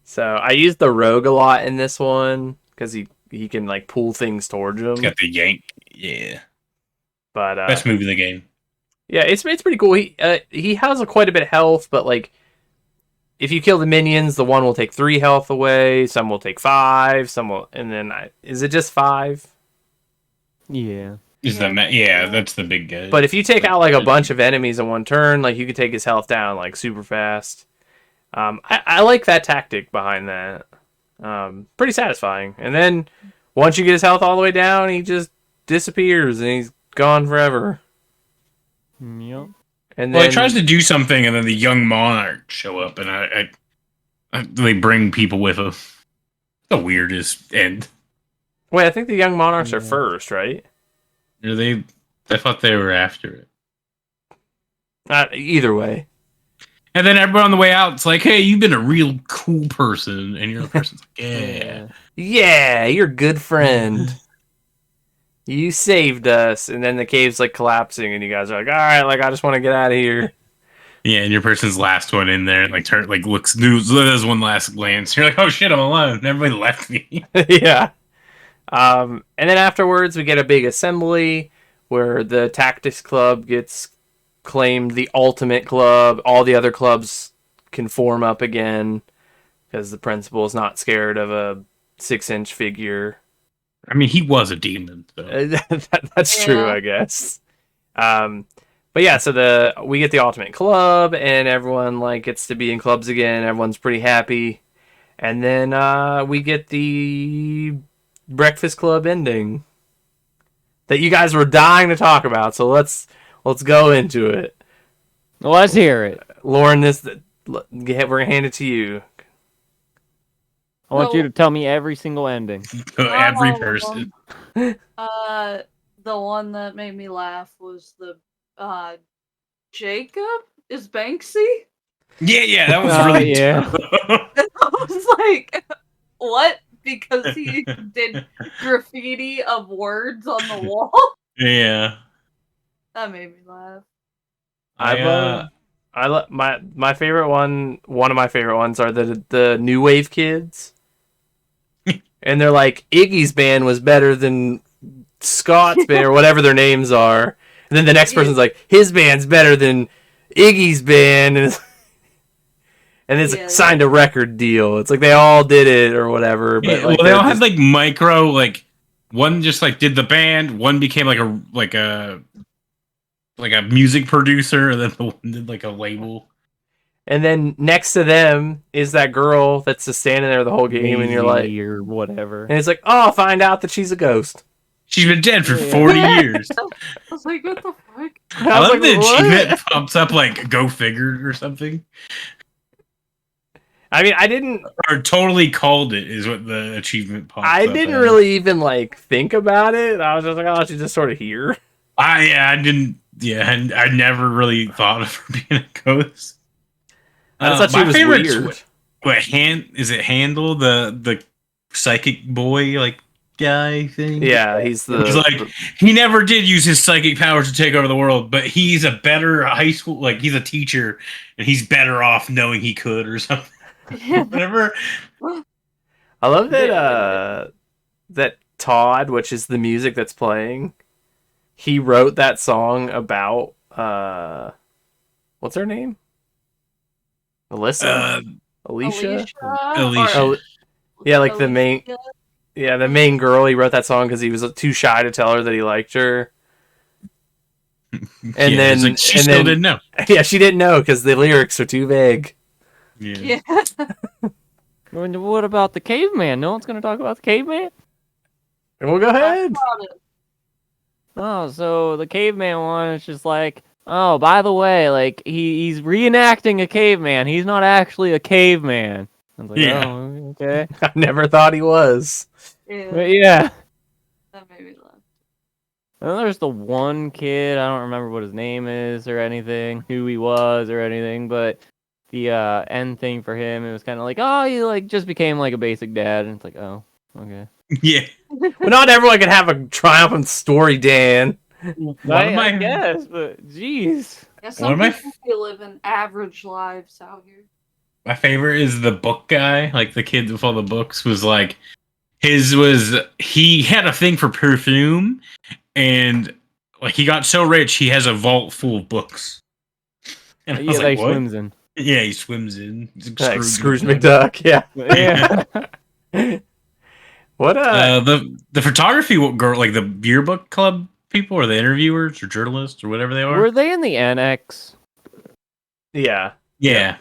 So I used the rogue a lot in this one because he can like pull things towards him. It's got the yank. Yeah. But Best move of the game. yeah, it's pretty cool. He has quite a bit of health, but like if you kill the minions, the one will take 3 health away. Some will take 5. Some will, and then is it just 5? Yeah. Yeah, that's the big guy. But if you take out like a bunch of enemies in one turn, like you could take his health down like super fast. I like that tactic behind that. Pretty satisfying. And then once you get his health all the way down, he just disappears and he's gone forever. Yep. And well, then he tries to do something, and then the young monarch show up, and they bring people with him. The weirdest end. wait, I think the young monarchs are Yeah. first, right? Are they? I thought they were after it. Either way. And then everyone on the way out, it's like, "Hey, you've been a real cool person," and the person's like, "Yeah." Yeah, you're a good friend. You saved us, and then the cave's like collapsing, and you guys are like, "All right, like I just want to get out of here." Yeah, and your person's last one in there, like does one last glance. You're like, "Oh shit, I'm alone." And everybody left me. Yeah. And then afterwards, we get a big assembly where the Tactics Club gets claimed the ultimate club. All the other clubs can form up again because the principal is not scared of a 6-inch figure I mean, he was a demon. So. That's true, Yeah. I guess. But yeah, so we get the ultimate club, and everyone like gets to be in clubs again. Everyone's pretty happy, and then we get the Breakfast Club ending that you guys were dying to talk about. So let's go into it. Let's hear it. Lauren, we're gonna hand it to you. I want So- you to tell me every single ending. Every all of person. them. The one that made me laugh was the Jacob is Banksy. Yeah, that was Oh, really yeah. tough. I was like, what? Because he did graffiti of words on the wall. Yeah. That made me laugh. I love my favorite one. One of my favorite ones are the new wave kids, and they're like Iggy's band was better than Scott's band or whatever their names are. And then the next person's like his band's better than Iggy's band, and it's Yeah. signed a record deal. It's like they all did it or whatever. But Yeah, like well, they all they're had like micro, like one just like did the band, one became like a music producer, and then the one did like a label. and then next to them is that girl that's just standing there the whole game, and you're like, Maisie or whatever. and it's like, oh, find out that she's a ghost. She's been dead for Yeah. 40 years. I was like, what the fuck? I was love the what? achievement pops up like "Go figure" or something, I mean, I didn't or "Totally called it" is what the achievement pops up. I didn't as. really even like think about it. I was just like, oh, she's just sort of here. I didn't. Yeah, and I never really thought of her being a ghost. I just thought she my was favorite's weird. Is it Handel, the psychic boy like guy thing? Yeah, he's He's like he never did use his psychic powers to take over the world, but he's a better high school, like he's a teacher, and he's better off knowing he could or something. Whatever. I love that that Todd, which is the music that's playing, he wrote that song about what's her name? Alyssa? Alicia? Alicia. Oh, yeah, like the main the main girl. He wrote that song because he was too shy to tell her that he liked her. And Yeah, then it's like, she and still then- didn't know. Yeah, she didn't know because the lyrics are too vague. Yeah. Yeah. What about the caveman? No one's gonna talk about the caveman? Well, go ahead. Oh, so the caveman one is just like, oh, by the way, like he's reenacting a caveman. He's not actually a caveman. I was like, Yeah. oh, okay. I never thought he was. Yeah. But yeah. That made me laugh. And then there's the one kid, I don't remember what his name is or anything, who he was or anything, but the end thing for him, it was kind of like, oh, he like just became like a basic dad, and it's like, oh, okay. Yeah. But not everyone can have a triumphant story, Dan. I guess, but jeez. Yeah, One some of my people living average lives out here. My favorite is the book guy, like the kid with all the books was like he had a thing for perfume, and like he got so rich he has a vault full of books. And I Yeah, was that like, he what? swims in. Yeah, he swims in. He's Like Scrooge McDuck, yeah. Yeah. What the photography girl, like the yearbook club people, or the interviewers or journalists or whatever they are. Were they in the annex? yeah. Yeah.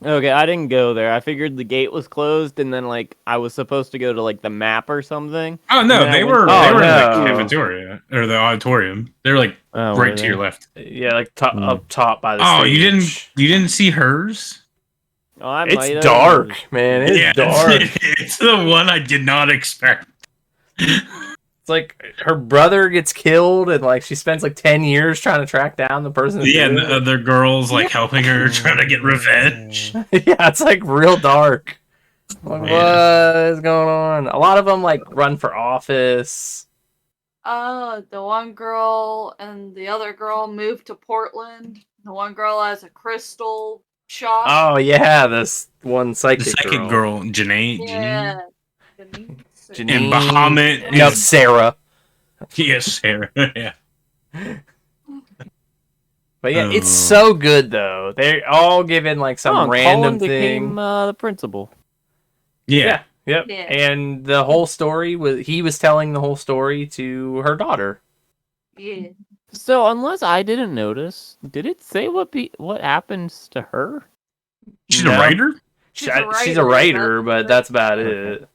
Okay, I didn't go there. I figured the gate was closed, and then like I was supposed to go to like the map or something. Oh no, And they I were went- they Oh, were in no. the cafeteria or the auditorium. They're like Oh, right were to they? your left. Yeah, like Hmm. up top by the Oh, stage. you didn't see hers? Oh, I might It's have. dark, man. It's yeah, dark. it's the one I did not expect. It's like her brother gets killed, and like she spends like 10 years trying to track down the person. That Yeah, and did the other girls like helping her trying to get revenge. it. Yeah, it's like real dark. Like, Yeah. what is going on? A lot of them like run for office. The one girl and the other girl moved to Portland. The one girl has a crystal shop. Oh yeah, this one The psychic, second girl, Janae. Yeah. Janine. And Bahamut No, is Sarah. yes, Sarah. Yeah. But yeah, it's Oh. so good though. They're all given like some Oh, random Colin thing. became the principal. Yeah. Yep. Yeah. And the whole story he was telling the whole story to her daughter. Yeah. So unless I didn't notice, did it say what happens to her? She's No. a writer? She's a She's a writer, but that's about Okay. it.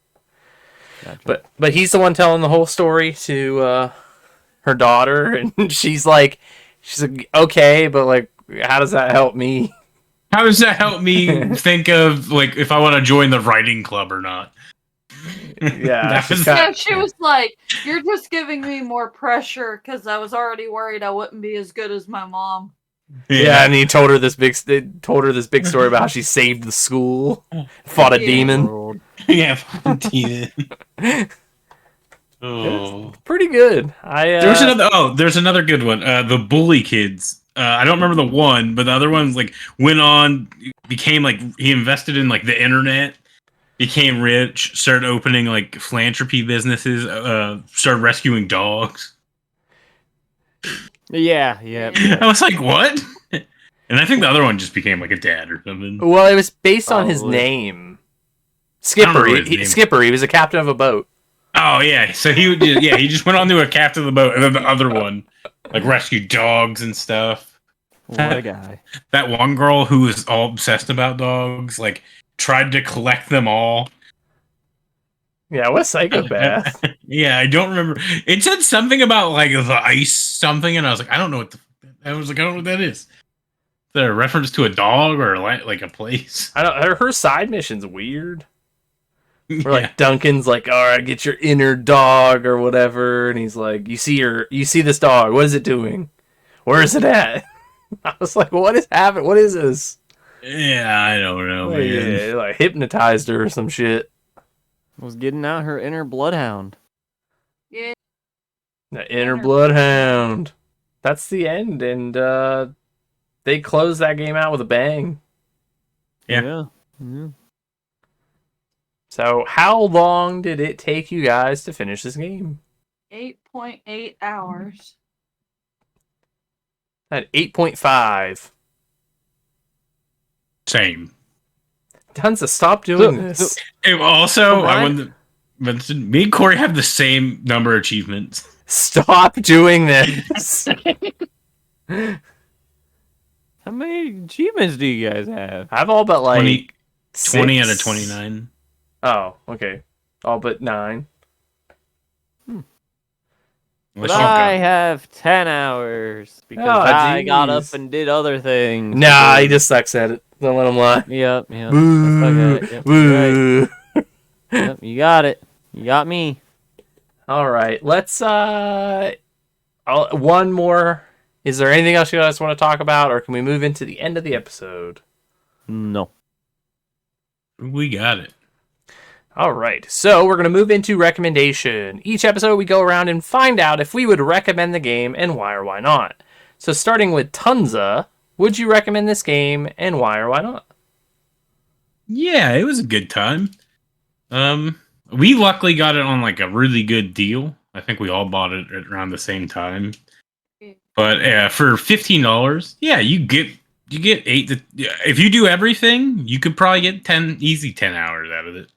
Gotcha. But he's the one telling the whole story to her daughter, and she's like, okay, but like, how does that help me? How does that help me think of like if I want to join the writing club or not? Yeah, That she's was- kinda- Yeah, she was like, "You're just giving me more pressure because I was already worried I wouldn't be as good as my mom." Yeah, and he told her this big story about how she saved the school, fought a Yeah. demon. World. Yeah, demon. Oh. Pretty good. There's another good one. The Bully Kids. I don't remember the one, but the other one's like went on, became like he invested in like the internet, became rich, started opening like philanthropy businesses, started rescuing dogs. Yeah. I was like, what? And I think the other one just became like a dad or something. Well, it was based on his Probably. name. I don't Skipper. remember his name. Skipper. He was a captain of a boat. Oh yeah, so he just went on to a captain of the boat, and then the other one like rescued dogs and stuff. What a guy. That one girl who was all obsessed about dogs, like tried to collect them all. Yeah, what a psychopath. Yeah, I don't remember. It said something about like the ice something, and I was like, I don't know what I don't know what that is. Is that a reference to a dog or like a place? I don't. Her side mission's weird. Where Yeah. like Duncan's like, all right, get your inner dog or whatever, and he's like, you see this dog. What is it doing? Where is it at? I was like, what is happening? What is this? Yeah, I don't know, Like, man. yeah, like hypnotized her or some shit. Was getting out her inner bloodhound. Yeah. The inner bloodhound. That's the end, and they closed that game out with a bang. Yeah. Yeah. So, how long did it take you guys to finish this game? 8.8 hours. At 8.5. Same. Tonsa, stop doing So- this. And also, Oh, I mine- wanted to mention me and Corey have the same number of achievements. Stop doing this. How many achievements do you guys have? I've all but like 20 out of 6. 29. Oh, okay. All but 9. But Unless you I got- have 10 hours because Oh, I got up jeez. and did other things. Nah, he just sucks at it. Don't let him lie. Yep. Boo. Yep, you're right. Boo. Yep, you got it. You got me. All right. Let's one more. Is there anything else you guys want to talk about, or can we move into the end of the episode? No. We got it. All right. So we're going to move into recommendation. Each episode we go around and find out if we would recommend the game and why or why not. So starting with Tonsa, would you recommend this game and why or why not? Yeah, it was a good time. We luckily got it on like a really good deal. I think we all bought it at around the same time. But for $15, yeah, you get 8 to, if you do everything, you could probably get 10 hours out of it.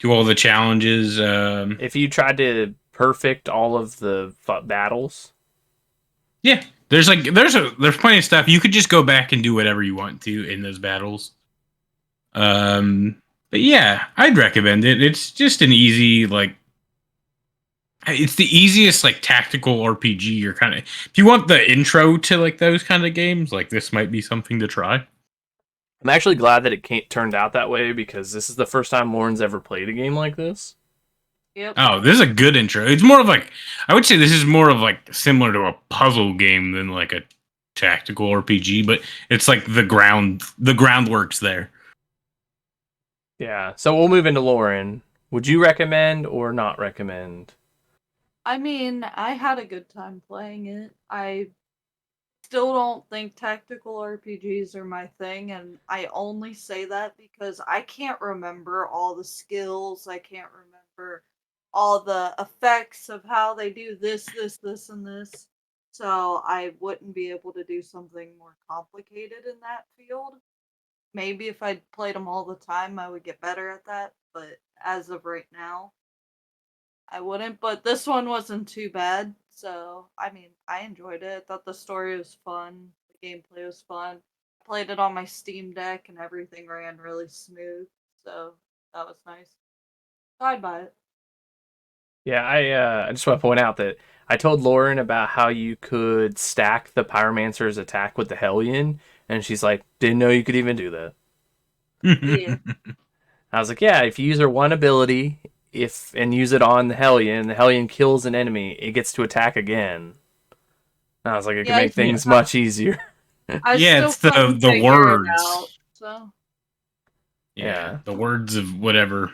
Do all the challenges. If you tried to perfect all of the battles. Yeah, there's plenty of stuff. You could just go back and do whatever you want to in those battles. But yeah, I'd recommend it. It's just an easy, like, it's the easiest like tactical RPG. You're kind of, if you want the intro to like those kind of games, like this might be something to try. I'm actually glad that it turned out that way because this is the first time Lauren's ever played a game like this. Yep. Oh, this is a good intro. It's more of like, I would say this is more of like similar to a puzzle game than like a tactical RPG, but it's like the groundwork's there. Yeah. So we'll move into Lauren. Would you recommend or not recommend? I mean, I had a good time playing it. I still don't think tactical RPGs are my thing, and I only say that because I can't remember all the skills. I can't remember all the effects of how they do this, and this. So I wouldn't be able to do something more complicated in that field. Maybe if I played them all the time, I would get better at that. but as of right now, I wouldn't. But this one wasn't too bad. So, I mean, I enjoyed it. I thought the story was fun. The gameplay was fun. I played it on my Steam Deck and everything ran really smooth. So, that was nice. So I'd buy it. Yeah, I just want to point out that I told Lauren about how you could stack the Pyromancer's attack with the Hellion, and she's like, didn't know you could even do that. Yeah. I was like, yeah, if you use her one ability, and use it on the Hellion kills an enemy, it gets to attack again. And I was like, it can Yeah, make things much easier. I Yeah, still it's the couldn't the figure it words. out, so. Yeah, the words of whatever.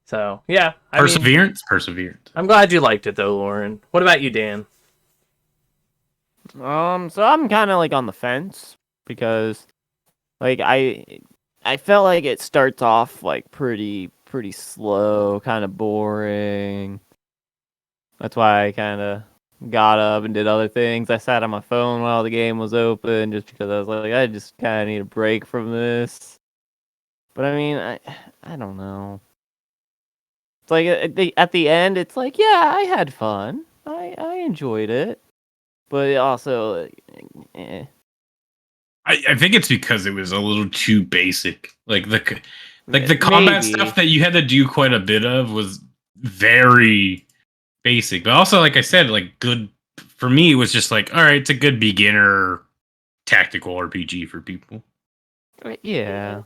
So, yeah. I mean, Perseverance. I'm glad you liked it, though, Lauren. What about you, Dan? So I'm kind of like on the fence because, like, I felt like it starts off like pretty slow, kind of boring. That's why I kind of got up and did other things. I sat on my phone while the game was open just because I was like, I just kind of need a break from this. But I mean, I don't know. It's like at the end, it's like, yeah, I had fun. I enjoyed it. But it also, eh. I think it's because it was a little too basic. Like the combat Maybe. stuff that you had to do quite a bit of was very basic. But also, like I said, like good for me, it was just like, all right, it's a good beginner tactical RPG for people. Yeah.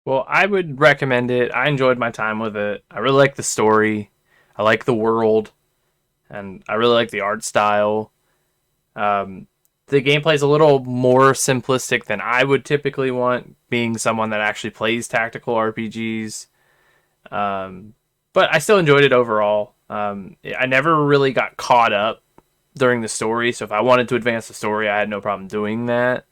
Well, I would recommend it. I enjoyed my time with it. I really like the story. I like the world. And I really like the art style. The gameplay is a little more simplistic than I would typically want, being someone that actually plays tactical RPGs. But I still enjoyed it overall. I never really got caught up during the story, so if I wanted to advance the story, I had no problem doing that.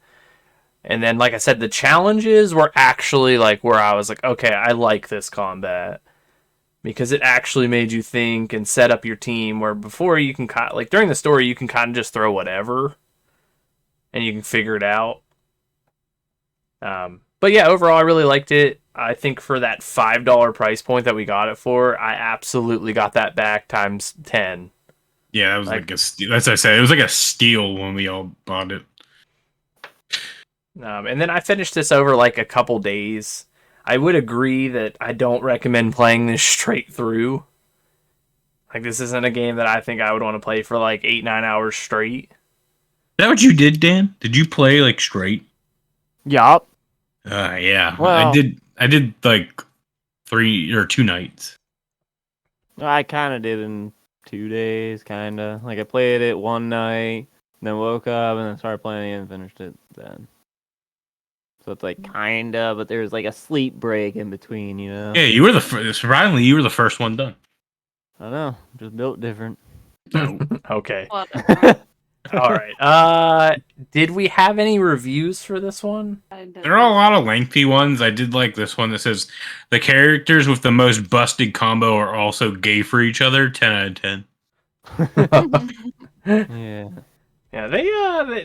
And then, like I said, the challenges were actually like where I was like, okay, I like this combat. Because it actually made you think and set up your team, where before you can, like during the story, you can kind of just throw whatever and you can figure it out. But yeah, overall, I really liked it. I think for that $5 price point that we got it for, I absolutely got that back times 10. Yeah, that was like a steal. That's what I said. It was like a steal when we all bought it. And then I finished this over like a couple days. I would agree that I don't recommend playing this straight through. Like, this isn't a game that I think I would want to play for like 8-9 hours straight. Is that what you did, Dan? Did you play like straight? Yup. Yeah. Well, I did like 3 or 2 nights. I kind of did in 2 days, kind of. Like, I played it one night, then woke up, and then started playing it and finished it then. So it's like kind of, but there's like a sleep break in between, you know? Yeah, you were surprisingly, you were the first one done. I don't know. Just built different. No. Okay. Whatever. All right. Did we have any reviews for this one? There are a lot of lengthy ones. I did like this one that says the characters with the most busted combo are also gay for each other. 10 out of 10. Yeah. Yeah,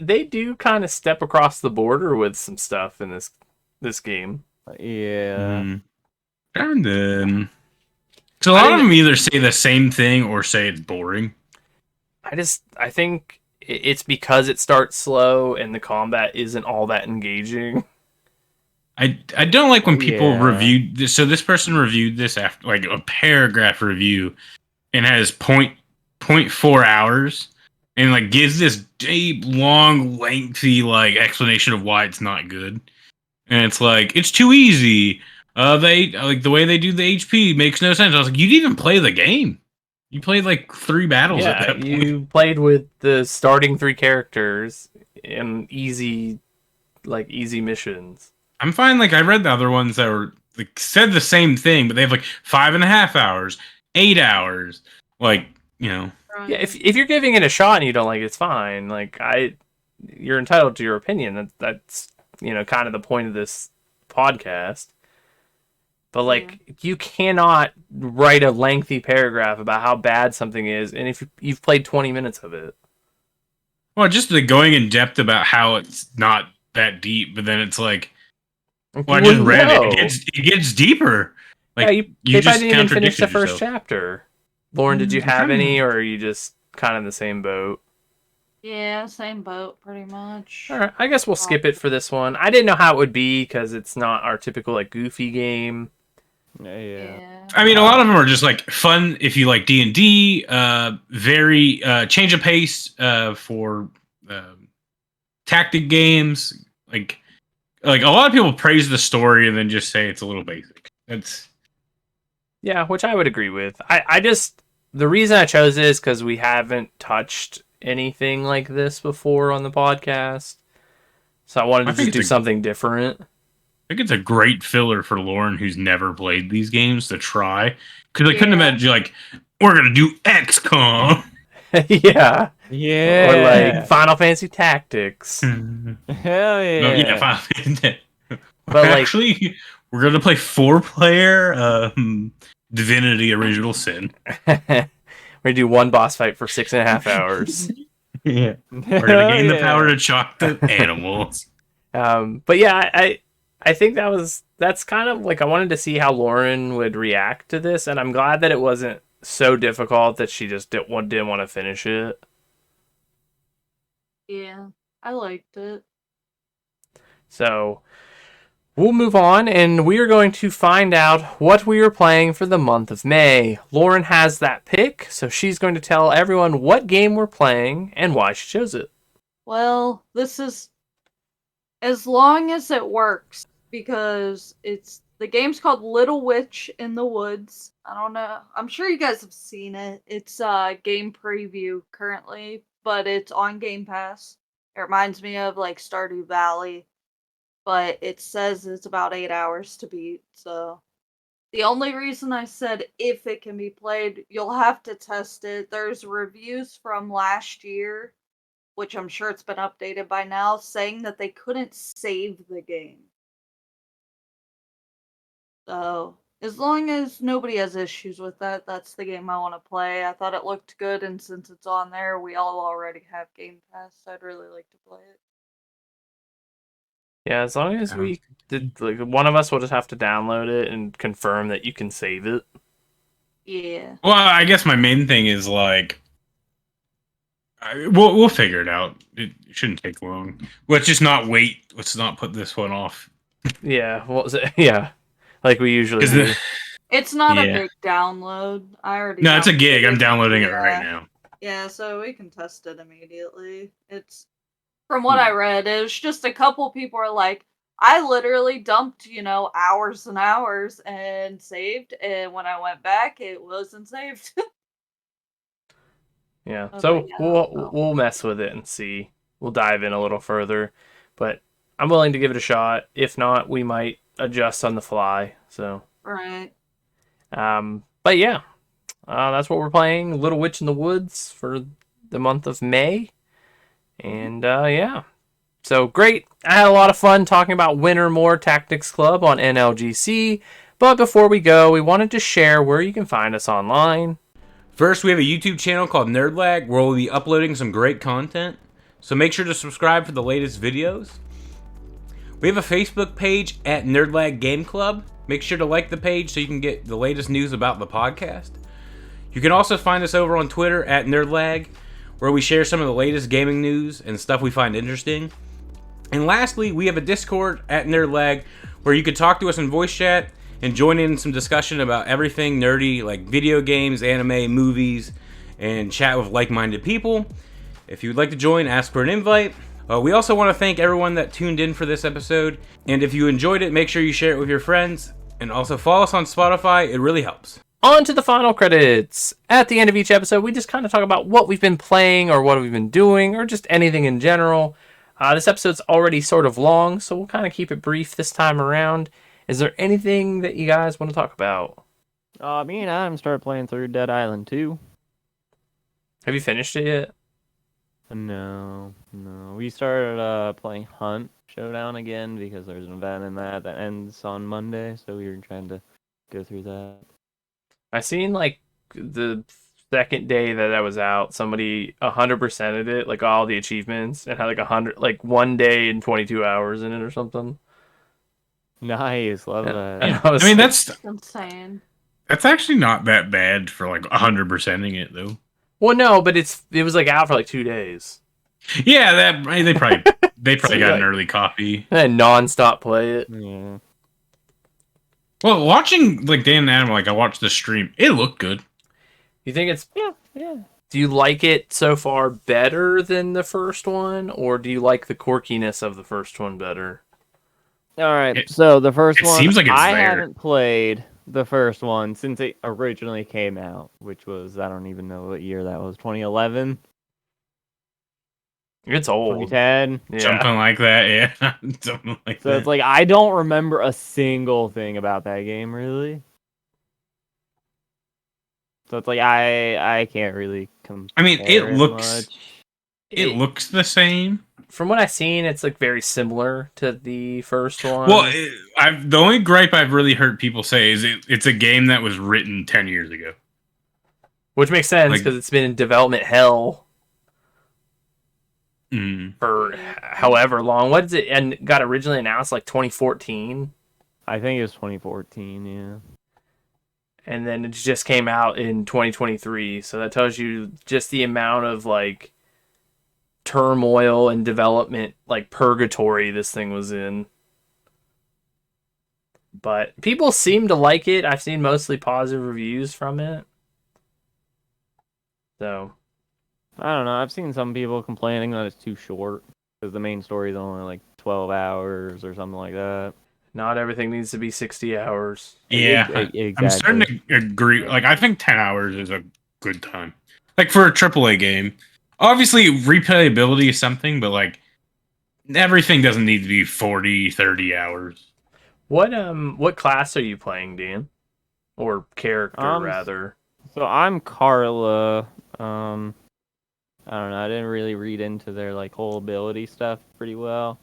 they do kind of step across the border with some stuff in this game. Yeah. And then, so a lot of them either say the same thing or say it's boring. I think it's because it starts slow and the combat isn't all that engaging. I don't like when people review this. So this person reviewed this after like a paragraph review and has 0.4 hours and like gives this deep, long, lengthy like explanation of why it's not good. And it's like, it's too easy. They like the way they do the HP makes no sense. I was like, you didn't even play the game. You played like 3 battles at that point. You played with the starting 3 characters in easy missions. I'm fine. Like I read the other ones that were like said the same thing, but they have like 5.5 hours, 8 hours. Like, you know. Yeah, if you're giving it a shot and you don't like it, it's fine. Like you're entitled to your opinion. That's kind of the point of this podcast. But like you cannot write a lengthy paragraph about how bad something is, and if you've played 20 minutes of it. Well, just the going in depth about how it's not that deep, but then it's like, well, I just read it. It gets deeper. Yeah, Like they just probably didn't even finish the contradicted first yourself. chapter. Lauren, did you I'm have trying any, to- or are you just kind of in the same boat? Yeah, same boat, pretty much. All right, I guess we'll skip it for this one. I didn't know how it would be because it's not our typical like goofy game. Yeah. Yeah. I mean, a lot of them are just like fun if you like D&D. Very change of pace for tactic games. Like a lot of people praise the story and then just say it's a little basic. That's Yeah, which I would agree with. I just the reason I chose this because we haven't touched anything like this before on the podcast, so I wanted to I think just do it's a- something different. I think it's a great filler for Lauren who's never played these games to try. Because I couldn't Yeah. imagine like we're gonna do XCOM. Yeah, Yeah. or like Final Fantasy Tactics. Hell yeah. No, yeah, fine. But like, Actually, we're gonna play 4-player Divinity Original Sin. we're gonna do one boss fight for 6.5 hours. Yeah, we're gonna gain the power to chalk the animals. But yeah, I think that's kind of like I wanted to see how Lauren would react to this, and I'm glad that it wasn't so difficult that she just didn't want to finish it. Yeah. I liked it. So we'll move on, and we are going to find out what we are playing for the month of May. Lauren has that pick, so she's going to tell everyone what game we're playing and why she chose it. Well, this is as long as it works because the game's called Little Witch in the Woods. I don't know. I'm sure you guys have seen it. It's a game preview currently, but it's on Game Pass. It reminds me of like Stardew Valley, but it says it's about 8 hours to beat. So the only reason I said if it can be played, you'll have to test it. There's reviews from last year, which I'm sure it's been updated by now, saying that they couldn't save the game. So, as long as nobody has issues with that, that's the game I want to play. I thought it looked good, and since it's on there, we all already have Game Pass, so I'd really like to play it. Yeah, as long as we did, like one of us will just have to download it and confirm that you can save it. Yeah. Well, I guess my main thing is like, we'll figure it out. It shouldn't take long. Let's just not wait. Let's not put this one off. Yeah, what was it? Yeah, like we usually Is do. the It's not a Yeah. big download. I already No, it's a gig. downloaded I'm downloading it Yeah. right now. Yeah, so we can test it immediately. It's from what I read, it was just a couple people are like, I literally dumped, hours and hours and saved, and when I went back, it wasn't saved. Yeah, Oh, so but yeah, we'll mess with it and see. We'll dive in a little further, but I'm willing to give it a shot. If not, we might adjust on the fly. So, Right. but yeah, that's what we're playing. Little Witch in the Woods for the month of May, and yeah. So great. I had a lot of fun talking about Wintermoor Tactics Club on NLGC. But before we go, we wanted to share where you can find us online. First, we have a YouTube channel called Nerdlag where we'll be uploading some great content. So make sure to subscribe for the latest videos. We have a Facebook page at Nerdlag Game Club. Make sure to like the page so you can get the latest news about the podcast. You can also find us over on Twitter at Nerdlag, where we share some of the latest gaming news and stuff we find interesting. And lastly, we have a Discord at Nerdlag where you can talk to us in voice chat and join in some discussion about everything nerdy like video games, anime, movies, and chat with like-minded people. If you would like to join, ask for an invite. We also want to thank everyone that tuned in for this episode. And if you enjoyed it, make sure you share it with your friends. And also follow us on Spotify. It really helps. On to the final credits. At the end of each episode, we just kind of talk about what we've been playing or what we've been doing or just anything in general. This episode's already sort of long, so we'll kind of keep it brief this time around. Is there anything that you guys want to talk about? Me and Adam started playing through Dead Island 2. Have you finished it yet? No. We started playing Hunt Showdown again because there's an event in that ends on Monday, so we were trying to go through that. I seen like the second day that was out, somebody 100%ed it, like all the achievements, and had like 100, like 1 day and 22 hours in it or something. Nice, love that. And I mean, It's insane. that's actually not that bad for like 100%ing it though. well, no, but it was like out for like 2 days. Yeah, that they probably got an like- early copy. And non-stop play it. Yeah. Well, watching like Dan and Adam, like I watched the stream, it looked good. You think it's? Yeah. Do you like it so far better than the first one, or do you like the quirkiness of the first one better? All right, It- so the first it one, seems like it's I there. haven't played the first one since it originally came out, which was, I don't even know what year that was, 2011, It's old. 2010. Yeah. Something like that, yeah. Something like So that. it's like, I don't remember a single thing about that game, really. So it's like, I can't really compare I mean, it looks much. it looks the same. From what I've seen, it's like very similar to the first one. Well, the only gripe I've really heard people say is it's a game that was written 10 years ago. which makes sense like- because it's been in development hell Mm. for however long. What is it? And got originally announced like 2014, I think it was 2014, yeah. and then it just came out in 2023. So that tells you just the amount of like turmoil and development, like purgatory, this thing was in. But people seem to like it. I've seen mostly positive reviews from it. So I don't know. I've seen some people complaining that it's too short because the main story is only like 12 hours or something like that. not everything needs to be 60 hours. Yeah, Exactly. I'm starting to agree. Like, I think 10 hours is a good time. Like, for a AAA game. Obviously, replayability is something, but, like, everything doesn't need to be 40, 30 hours. What class are you playing, Dan? Or character rather? So I'm Carla. I don't know. I didn't really read into their like whole ability stuff pretty well.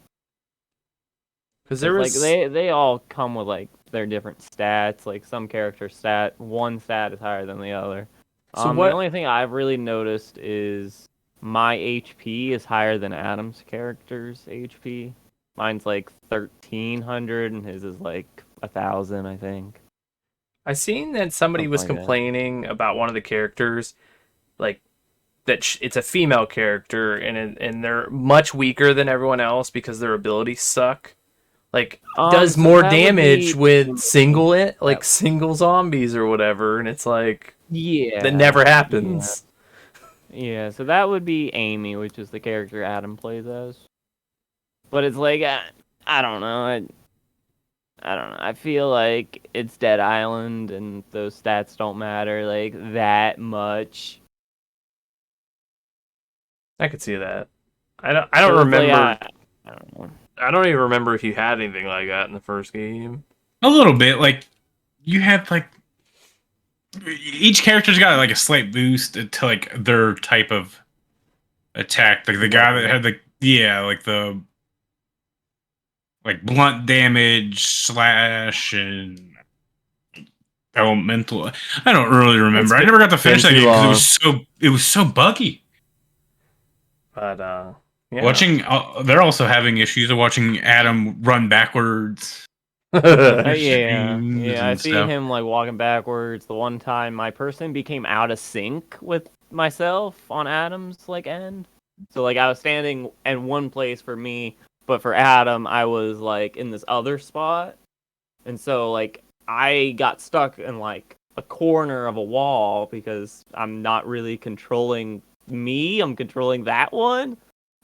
Because there was like they all come with like their different stats. Like some character one stat is higher than the other. So The what- only thing I've really noticed is my HP is higher than Adam's character's HP. Mine's like 1,300 and his is like 1,000, I think. I seen that somebody Something was like that. complaining about one of the characters, like that it's a female character and they're much weaker than everyone else because their abilities suck. Like does So more that would damage be- with single zombies or whatever, and it's like Yeah. that never happens. Yeah, so that would be Amy, which is the character Adam plays as. But it's like, I don't know. I don't know. I feel like it's Dead Island, and those stats don't matter like that much. I could see that. I don't So it's like, remember. I don't know. I don't even remember if you had anything like that in the first game. A little bit. Like, you had, like... Each character's got, like, a slight boost to, like, their type of attack. Like, the guy that had, like blunt damage, slash, and elemental. I don't really remember. I never got to finish that been too game long. because it was so buggy. But yeah. Watching, they're also having issues of watching Adam run backwards. Yeah, streams I and see stuff. him like walking backwards. The one time my person became out of sync with myself on Adam's like end. So like I was standing in one place for me, but for Adam I was like in this other spot. And so like I got stuck in like a corner of a wall because I'm not really controlling me, I'm controlling that one.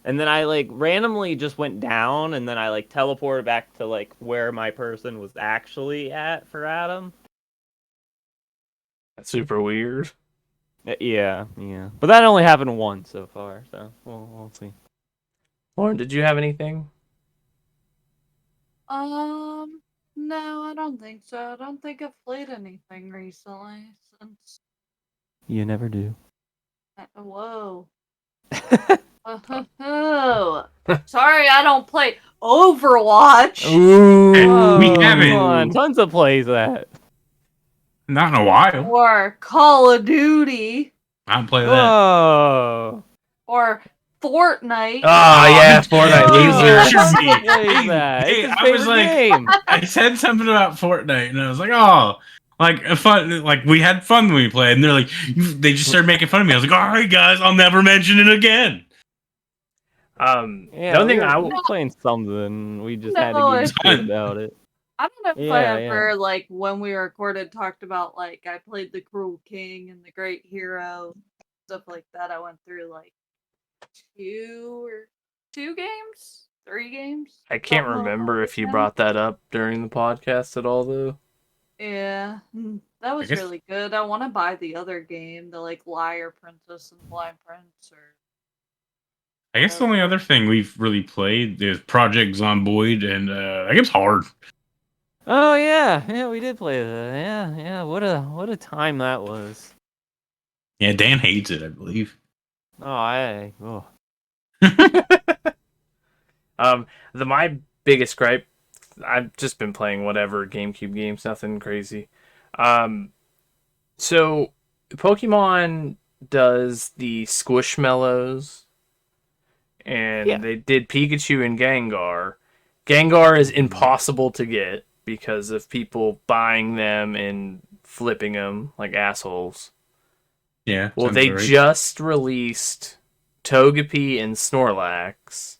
And then I like randomly just went down and then I like teleported back to like where my person was actually at for Adam. That's super weird. Yeah. But that only happened once so far, so we'll see. Lauren, did you have anything? No, I don't think so. I don't think I've played anything recently since. You never do. Whoa. Oh. Sorry, I don't play Overwatch. Ooh. We Oh, haven't. come on. Tonsa plays that. Not in a while. Or Call of Duty. I don't play that. Whoa. Or Fortnite. Oh yeah, Fortnite loser. Sure me. What is that? Hey, It's his I was favorite like, game. I said something about Fortnite, and I was like, oh, like fun. Like we had fun when we played, and they're like, they just started making fun of me. I was like, all right, guys, I'll never mention it again. The only thing I we were playing something. We just had No, to it's get good about it. I don't know if Yeah, I yeah. ever, like, when we recorded, talked about, like, I played the Cruel King and the Great Hero, stuff like that. I went through, like, two games? 3 games? I can't Something along remember if you those brought that up during the podcast at all, though. Yeah, that was guess- really good. I want to buy the other game, the, like, Liar Princess and Blind Prince, or... I guess the only other thing we've really played is Project Zomboid, and that game's hard. Oh yeah, we did play that. Yeah. What a time that was. Yeah, Dan hates it, I believe. Oh. My biggest gripe, I've just been playing whatever GameCube games, nothing crazy. So Pokemon does the Squishmallows, and they did Pikachu and Gengar. Gengar is impossible to get because of people buying them and flipping them like assholes. Yeah. Well, sounds they right. just released Togepi and Snorlax,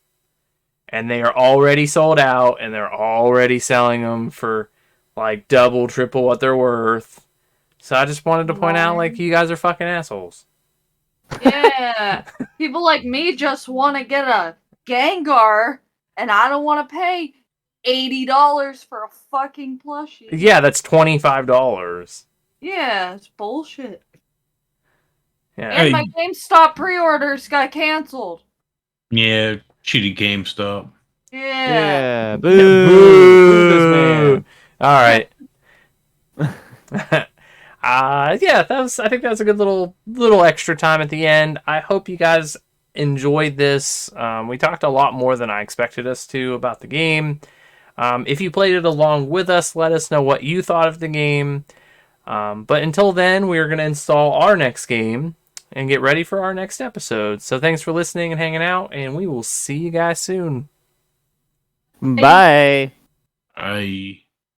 and they are already sold out, and they're already selling them for like double, triple what they're worth. So I just wanted to point out, like, you guys are fucking assholes. Yeah, people like me just want to get a Gengar, and I don't want to pay $80 for a fucking plushie. Yeah, that's $25. Yeah, it's bullshit. Yeah. And my GameStop pre-orders got canceled. Yeah, shitty GameStop. Yeah. Boo. Boo this man. All right. Yeah, I think that was a good little extra time at the end. I hope you guys enjoyed this. We talked a lot more than I expected us to about the game. If you played it along with us, let us know what you thought of the game. But until then, we are going to install our next game and get ready for our next episode. So thanks for listening and hanging out, and we will see you guys soon. Bye. I